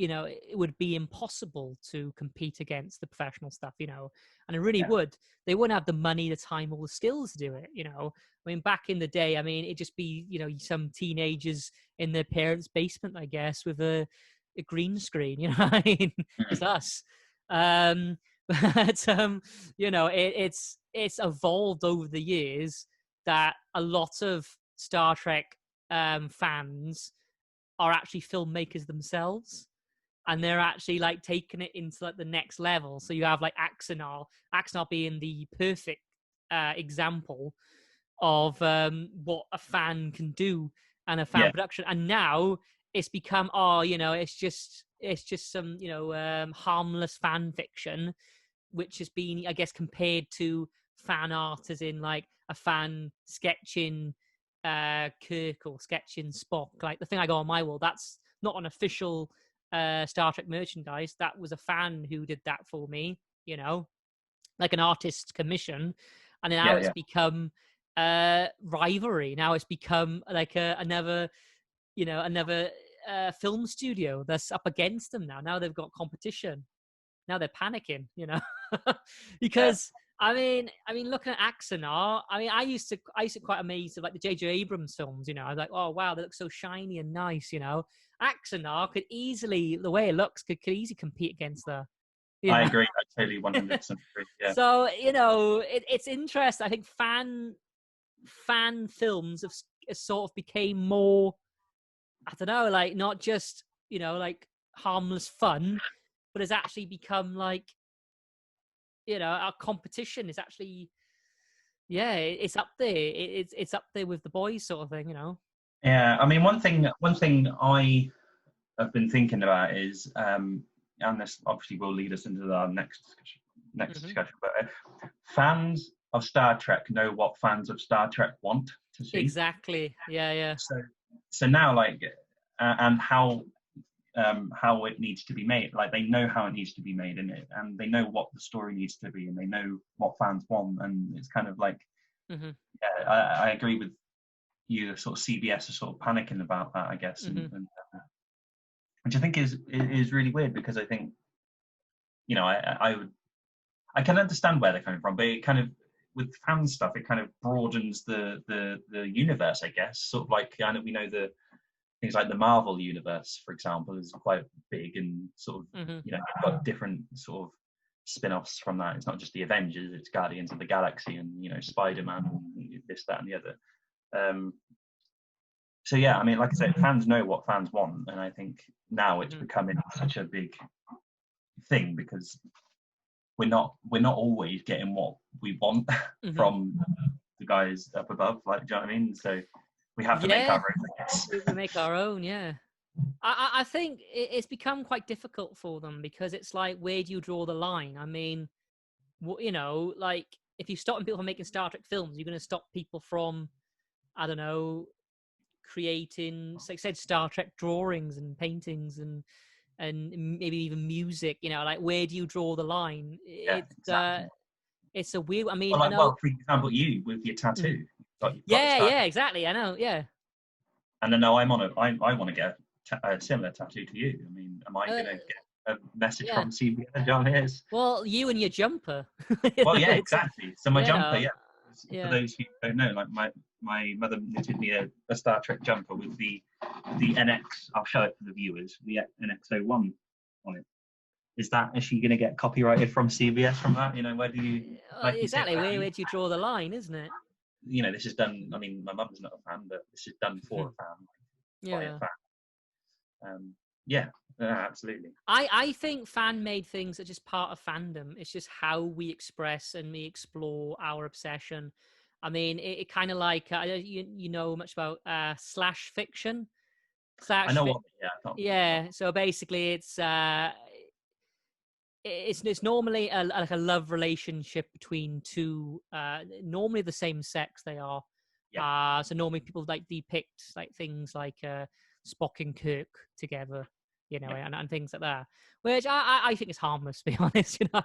it would be impossible to compete against the professional stuff, and it really would. They wouldn't have the money, the time, or the skills to do it, I mean, back in the day, it'd just be, some teenagers in their parents' basement, I guess, with a green screen, what I mean? It's us. But, it's evolved over the years that a lot of Star Trek fans are actually filmmakers themselves, and they're actually like taking it into like the next level. So you have like Axanar being the perfect example of what a fan can do and a fan production. And now it's become it's just some harmless fan fiction, which has been, I guess, compared to fan art as in like a fan sketching Kirk or sketching Spock. Like the thing I got on my wall, that's not an official Star Trek merchandise. That was a fan who did that for me, like an artist's commission. And now it's become rivalry. Now it's become like another film studio that's up against them now. Now they've got competition. Now they're panicking, because I mean, looking at Axanar, I used to quite amazed of like the J.J. Abrams films. I was like, oh wow, they look so shiny and nice. Axanar could easily, the way it looks, could easily compete against the. I agree. I totally 100% agree. Yeah. So it's interesting. I think fan films have sort of became more, I don't know, like not just like harmless fun, but has actually become like our competition is actually it's up there. It's up there with the boys sort of thing. Yeah, I mean, one thing I have been thinking about is, and this obviously will lead us into our next discussion, but fans of Star Trek know what fans of Star Trek want to see. Exactly. Yeah. So now, like, and how it needs to be made. Like, they know how it needs to be made in it, and they know what the story needs to be, and they know what fans want, and it's kind of like, I agree with you. Sort of CBS are sort of panicking about that, I guess, and which I think is really weird, because I think, you know, I can understand where they're coming from, but it kind of, with fan stuff, it kind of broadens the universe, I guess. Sort of like, I know we know the things like the Marvel universe, for example, is quite big, and sort of, you know, you've got different sort of spin-offs from that. It's not just the Avengers, it's Guardians of the Galaxy, and, you know, Spider-Man, and this, that, and the other. So yeah, I mean, like I said, fans know what fans want, and I think now it's becoming such a big thing, because we're not always getting what we want from the guys up above. Like, do you know what I mean? So we have to make our own, I guess. We make our own, yeah. I think it's become quite difficult for them, because it's like, where do you draw the line? I mean, you know, like, if you stop people from making Star Trek films, you're going to stop people from, I don't know, creating, like I said, Star Trek drawings and paintings and maybe even music. You know, like, where do you draw the line? Yeah, exactly. It's a weird. I mean, well, I know. For example, you with your tattoo. Yeah, exactly. I know. Yeah. And I know I want to get a similar tattoo to you. I mean, am I going to get a message from CBS down here? Well, you and your jumper. Well, yeah, exactly. So my jumper, know, For those who don't know, like my mother knitted me a Star Trek jumper with the NX. I'll show it for the viewers. The NX-01 on it. Is she going to get copyrighted from CBS from that? You know, where do you? Like exactly. You Where do you draw the line, isn't it? You know, this is done. I mean, my mum's not a fan, but this is done for a fan, by a fan. Yeah, absolutely. I think fan-made things are just part of fandom. It's just how we express and we explore our obsession. I mean, it kind of like, you know much about slash fiction? I know what. Yeah. So basically, it's normally like a love relationship between two, normally the same sex they are. Yeah. So normally people like depict like things like Spock and Kirk together, you know, and things like that, which I think is harmless, to be honest. You know,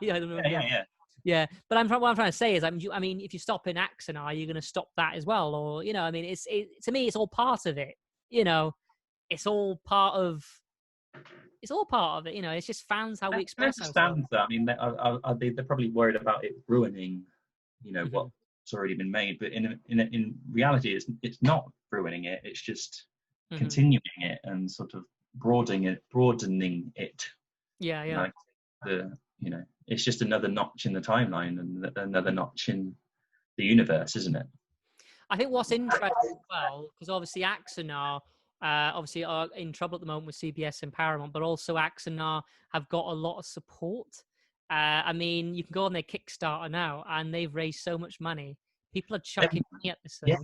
yeah. But what I'm trying to say is, I mean, if you stop in Axanar, you're going to stop that as well, or, you know, I mean, to me, it's all part of it. You know, it's all part of it. You know, it's just fans, how we express ourselves. That. I mean, they're probably worried about it ruining, you know, what's already been made. But in reality, it's not ruining it. It's just continuing it and sort of broadening it. Yeah, yeah. You know, it's just another notch in the timeline and another notch in the universe, isn't it? I think what's interesting as well, because obviously Axanar obviously are in trouble at the moment with CBS and Paramount, but also Axanar have got a lot of support. I mean, you can go on their Kickstarter now, and they've raised so much money. People are chucking money at this thing. Yeah,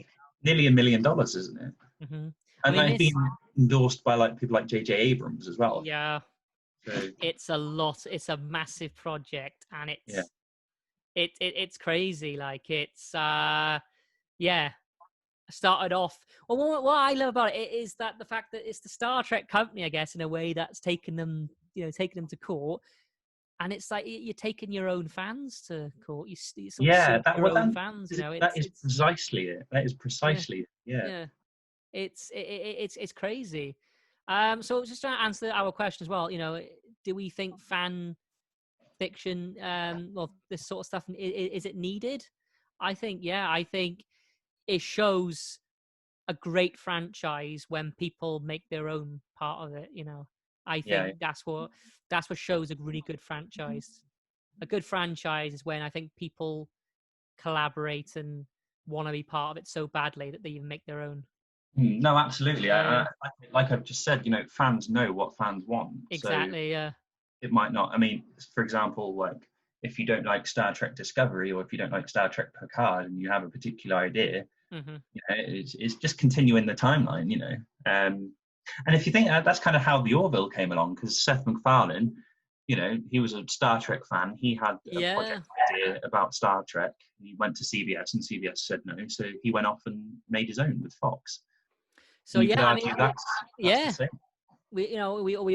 nearly $1 million, isn't it? And I mean, they've been endorsed by like people like J.J. Abrams as well. Yeah, so it's a lot. It's a massive project, and it's crazy. Like, it's started off. Well, what I love about it is that the fact that it's the Star Trek company, I guess, in a way, that's taken them to court. And it's like you're taking your own fans to court. Your own fans. You know, that is precisely it. That is precisely yeah. It's crazy. So just trying to answer our question as well. You know, do we think fan fiction, this sort of stuff, is it needed? I think it shows a great franchise when people make their own part of it. You know, I think that's what shows a really good franchise. A good franchise is when I think people collaborate and want to be part of it so badly that they even make their own. No, absolutely. Like I've just said, you know, fans know what fans want. Exactly. So it might not. I mean, for example, like if you don't like Star Trek Discovery or if you don't like Star Trek Picard and you have a particular idea, you know, it's just continuing the timeline. You know, and if you think that's kind of how the Orville came along, because Seth MacFarlane, you know, he was a Star Trek fan. He had a project idea about Star Trek. He went to CBS and CBS said no, so he went off and made his own with Fox. So I mean, that's the same. We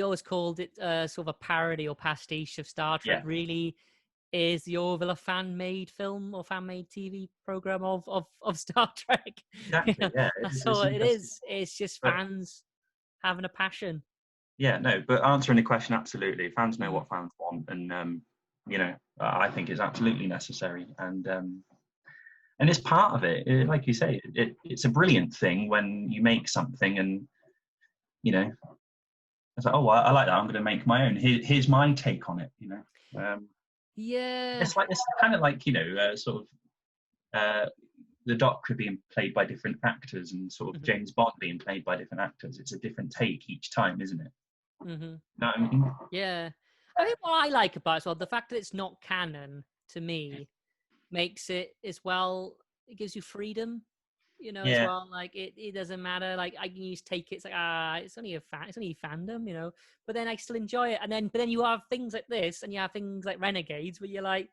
always called it sort of a parody or pastiche of Star Trek. Really, is the Orville a fan-made film or fan-made TV program of Star Trek? Exactly. Yeah, that's all it is. It's just fans having a passion. Yeah, no, but answering the question, absolutely. Fans know what fans want, and I think it's absolutely necessary, and it's part of it. Like you say, it's a brilliant thing when you make something, and it's like, oh, I like that. I'm going to make my own. Here's my take on it. Yeah. It's kind of like sort of. The Doctor being played by different actors and sort of James Bond being played by different actors. It's a different take each time, isn't it? Mm-hmm. Know what I mean? Yeah. I think what I like about it as well, the fact that it's not canon, to me, makes it as well, it gives you freedom, as well. Like, it doesn't matter. Like, I can just take it. It's like, it's only fandom, but then I still enjoy it. But then you have things like this, and you have things like Renegades, where you're like,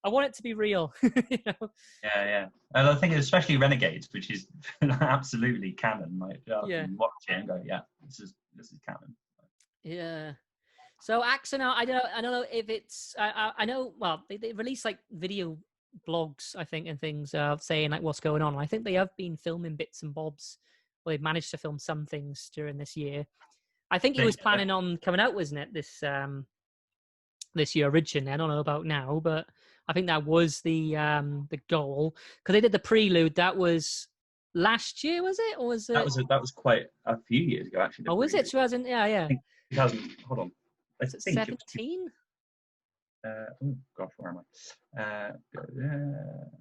I want it to be real. Yeah. And I think especially Renegades, which is absolutely canon. Like, you watch it and go, yeah, this is canon. Yeah. So Axanar, I don't know if it's. I know. Well, they release like video blogs, I think, and things saying like what's going on. I think they have been filming bits and bobs. Well, they've managed to film some things during this year. I think he was planning on coming out, wasn't it? This year originally. I don't know about now, but I think that was the goal, because they did the prelude. That was last year, was it, or was it? That was quite a few years ago, actually. Oh, was it 2000? Yeah. I think 2000. Hold on. I was it think 17? Oh gosh, where am I?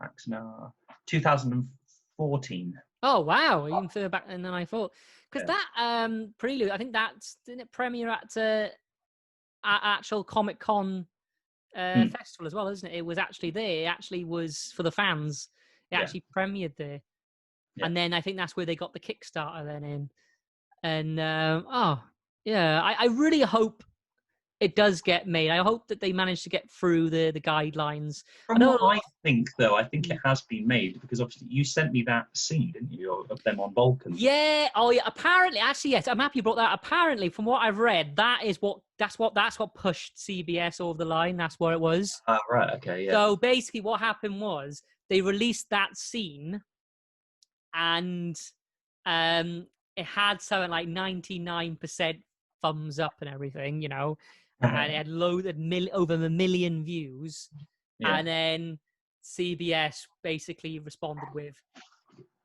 Axanar, 2014. Oh wow, even further back than I thought. Because that prelude, I think didn't it premiere at actual Comic Con festival as well, isn't it? It was actually there. It actually was for the fans. It actually premiered there, and then I think that's where they got the Kickstarter then in. And I really hope it does get made. I hope that they manage to get through the guidelines. From what I think, though, I think it has been made, because obviously you sent me that scene, didn't you, of them on Vulcan? Yeah. Oh, yeah. Apparently, actually, yes. I'm happy you brought that. Apparently, from what I've read, that's what pushed CBS over the line. That's what it was. Right. Okay. Yeah. So basically, what happened was they released that scene, and it had something like 99% thumbs up and everything, and it had over 1 million views. And then CBS basically responded with,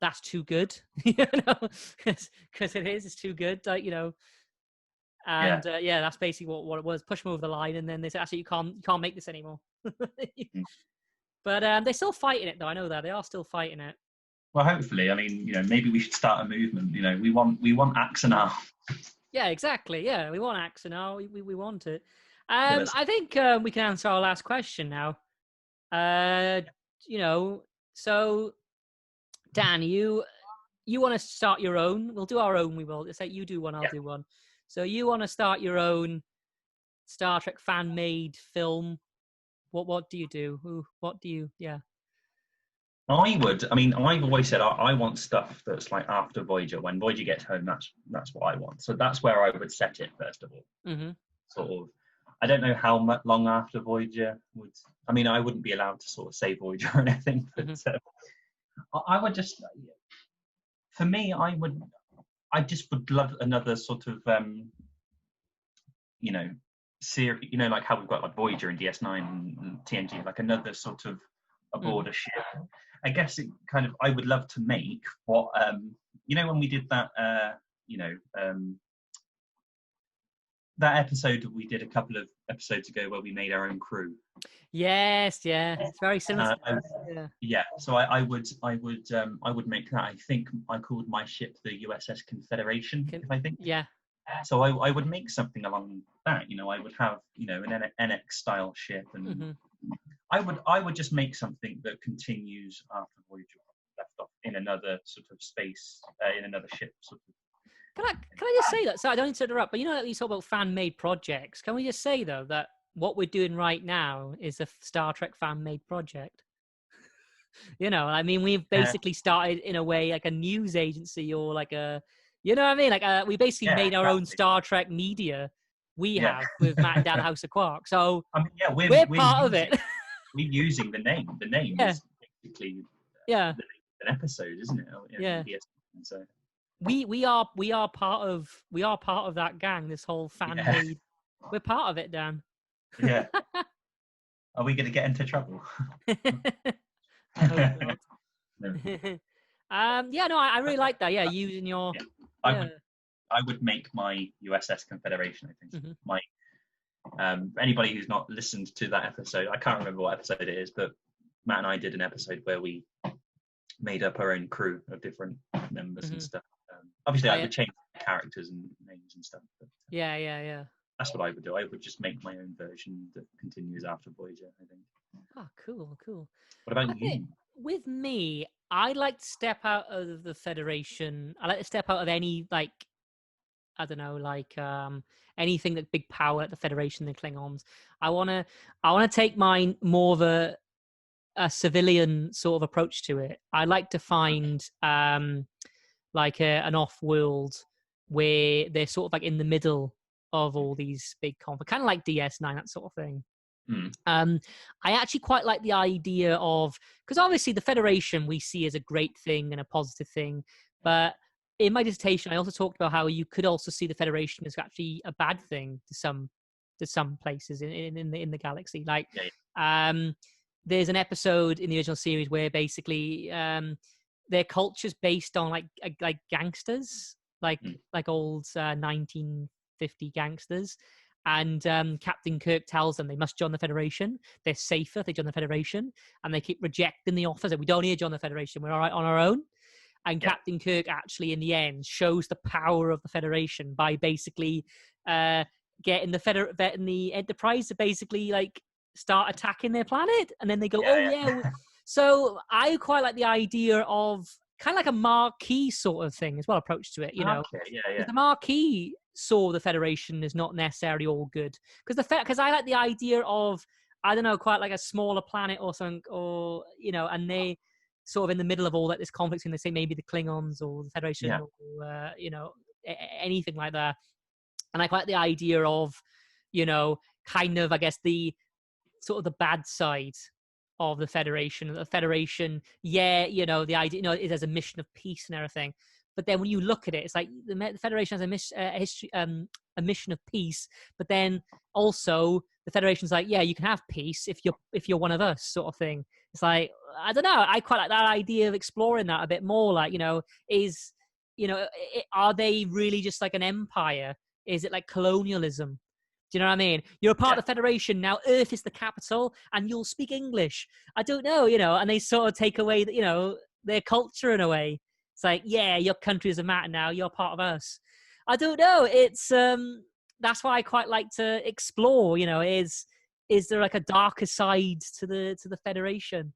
"That's too good," because it's too good, And that's basically what it was. Push them over the line, and then they said, "Actually, you can't make this anymore." But they're still fighting it, though. I know that they are still fighting it. Well, hopefully. I mean, maybe we should start a movement. We want Axanar. Yeah, exactly. Yeah, we want Axanar. We want it. I think we can answer our last question now. So Dan, you want to start your own? We'll do our own. We will. It's like you do one, I'll do one. So you want to start your own Star Trek fan-made film? What do you do? What do you? Yeah. I would. I mean, I've always said I want stuff that's like after Voyager. When Voyager gets home, that's what I want. So that's where I would set it first of all. Mm-hmm. Sort of. I don't know how much long after Voyager would. I mean, I wouldn't be allowed to sort of say Voyager or anything. But I would just. For me, I just would love another sort of, series. Like how we've got like Voyager and DS9 and TNG, like another sort of aboard a ship. I guess it kind of, I would love to make what, when we did that, that episode we did a couple of episodes ago where we made our own crew. Yes, yeah, it's very similar. So I would make that. I think I called my ship the USS Confederation. So I would make something along that. I would have an NX style ship, and I would just make something that continues after Voyager left off in another sort of space, in another ship sort of. Can I just say that? So I don't need to interrupt, but you talk about fan-made projects. Can we just say though that what we're doing right now is a Star Trek fan-made project? I mean, we've basically started in a way like a news agency or like a, you know what I mean? Like we basically made our own Star Trek media. We have with Matt and Dan House of Quark. So I mean, we're part of it. We're using the name. The name is basically an episode, isn't it? Yeah. So we are part of that gang. This whole fan made. We're part of it, Dan. Yeah. Are we going to get into trouble? I hope not. No. I really like that. Yeah, using your. Yeah. I would make my USS Confederation. I think my anybody who's not listened to that episode, I can't remember what episode it is, but Matt and I did an episode where we made up our own crew of different members and stuff. Obviously, I would change characters and names and stuff. But, yeah. That's what I would do. I would just make my own version that continues after Voyager, I think. Oh, cool. What about you? With me, I like to step out of the Federation. I like to step out of any, like, I don't know, like anything that big power at the Federation, the Klingons. I wanna take mine more of a civilian sort of approach to it. I like to find like an off-world where they're sort of like in the middle of all these big conflicts, kind of like DS9, that sort of thing. I actually quite like the idea of, because obviously the Federation we see as a great thing and a positive thing, but in my dissertation I also talked about how you could also see the Federation as actually a bad thing to some places in the galaxy. Like there's an episode in the original series where basically their culture's based on like gangsters, like old 1950 gangsters. And Captain Kirk tells them they must join the Federation. They're safer if they join the Federation. And they keep rejecting the offers. We don't need to join the Federation. We're all right on our own. And Captain Kirk actually, in the end, shows the power of the Federation by basically getting the Enterprise to basically like start attacking their planet. And then they go, So I quite like the idea of kind of like a Marquis sort of thing as well, approach to it, you know. Okay, the Marquis saw the Federation as not necessarily all good, because I like the idea of, I don't know, quite like a smaller planet or something, or you know, and they sort of in the middle of all that this conflict, and they say maybe the Klingons or the Federation or you know, anything like that. And I quite like the idea of, you know, kind of, I guess, the sort of the bad side of the Federation. The Federation, you know, the idea, you know, is as a mission of peace and everything. But then when you look at it, it's like the Federation has a mission of peace. But then also the Federation's like, yeah, you can have peace if you're one of us, sort of thing. It's like, I don't know. I quite like that idea of exploring that a bit more. Like, you know, are they really just like an empire? Is it like colonialism? Do you know what I mean? You're a part of the Federation now. Earth is the capital, and you'll speak English. I don't know, you know. And they sort of take away, you know, their culture in a way. It's like, yeah, your country doesn't matter now. You're part of us. I don't know. It's that's why I quite like to explore. You know, is there like a darker side to the Federation?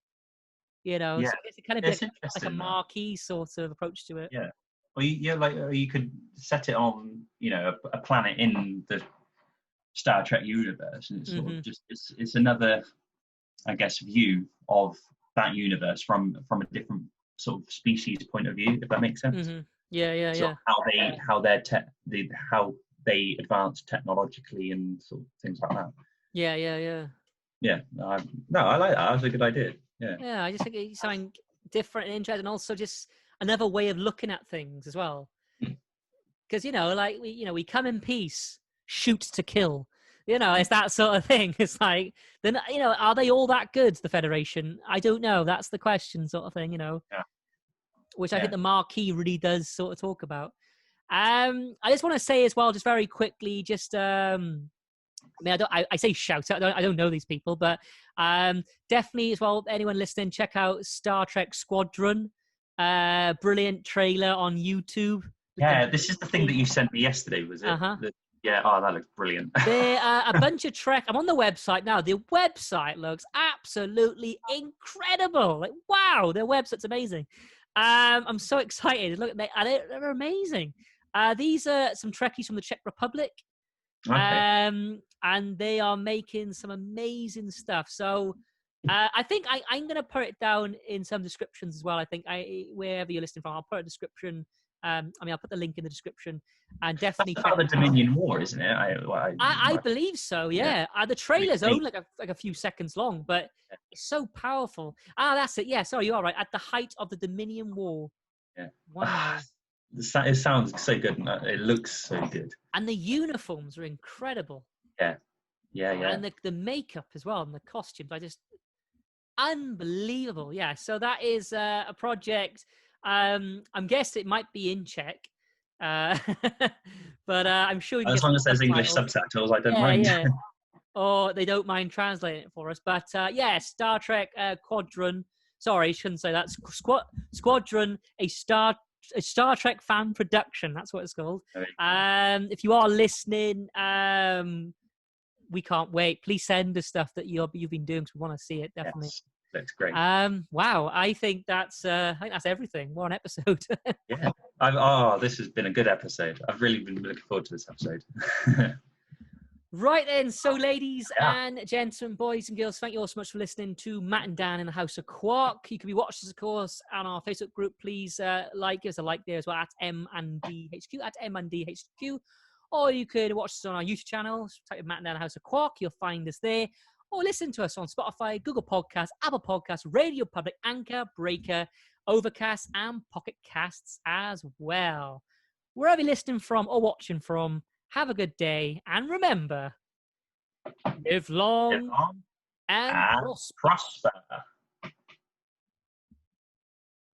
You know, so it's kind of like a Marquis sort of approach to it. Yeah. Well, you could set it on, you know, a planet in the Star Trek universe, and it's sort of just it's another, I guess, view of that universe from a different sort of species point of view, if that makes sense. Yeah. How they advance technologically and sort of things like that. Yeah. No, I like that. That's a good idea. Yeah, I just think it's something different and interesting, and also just another way of looking at things as well. Because you know, like we come in peace, shoot to kill. You know, it's that sort of thing. It's like, then, you know, are they all that good, the Federation? I don't know. That's the question, sort of thing, you know. Which I think the Marquis really does sort of talk about. I just want to say as well, just very quickly, just I mean, I say shout out. I don't know these people, but definitely as well, anyone listening, check out Star Trek Squadron. Brilliant trailer on YouTube. Yeah, this is the thing that you sent me yesterday, was it? That looks brilliant. They're a bunch of Trek. I'm on the website now. The website looks absolutely incredible. Like, wow, their website's amazing. I'm so excited. Look, they're amazing. These are some Trekkies from the Czech Republic. Okay. And they are making some amazing stuff. So I think I'm going to put it down in some descriptions as well. I think wherever you're listening from, I'll put a description. I mean, I'll put the link in the description, and definitely check the Dominion War, isn't it? I believe so. Yeah. The trailer's only like a few seconds long, but it's so powerful. That's it. Yeah, sorry, you are right. At the height of the Dominion War. Yeah. Wow. it sounds so good, and it looks so good. And the uniforms are incredible. Yeah. And the makeup as well, and the costumes, unbelievable. Yeah, so that is a project. I'm guessing it might be in Czech, but I'm sure we can as long as there's English subtitles, I don't mind. Yeah. Or they don't mind translating it for us. But yeah, Star Trek Squadron. Sorry, I shouldn't say that. Squadron, a Star Trek fan production. That's what it's called. If you are listening, we can't wait. Please send us stuff that you've been doing, because we want to see it, definitely. Yes, that's great. Wow, I think that's everything. What an episode. Yeah. This has been a good episode. I've really been looking forward to this episode. Right then, so ladies and gentlemen, boys and girls, thank you all so much for listening to Matt and Dan in the House of Quark. You can be watching us, of course, on our Facebook group. Please give us a like there as well, at M&DHQ, at M&DHQ. Or you could watch us on our YouTube channel. Type in Matt and Dan House of Quark. You'll find us there. Or listen to us on Spotify, Google Podcasts, Apple Podcasts, Radio Public, Anchor, Breaker, Overcast, and Pocket Casts as well. Wherever you're listening from or watching from, have a good day. And remember, live long and prosper.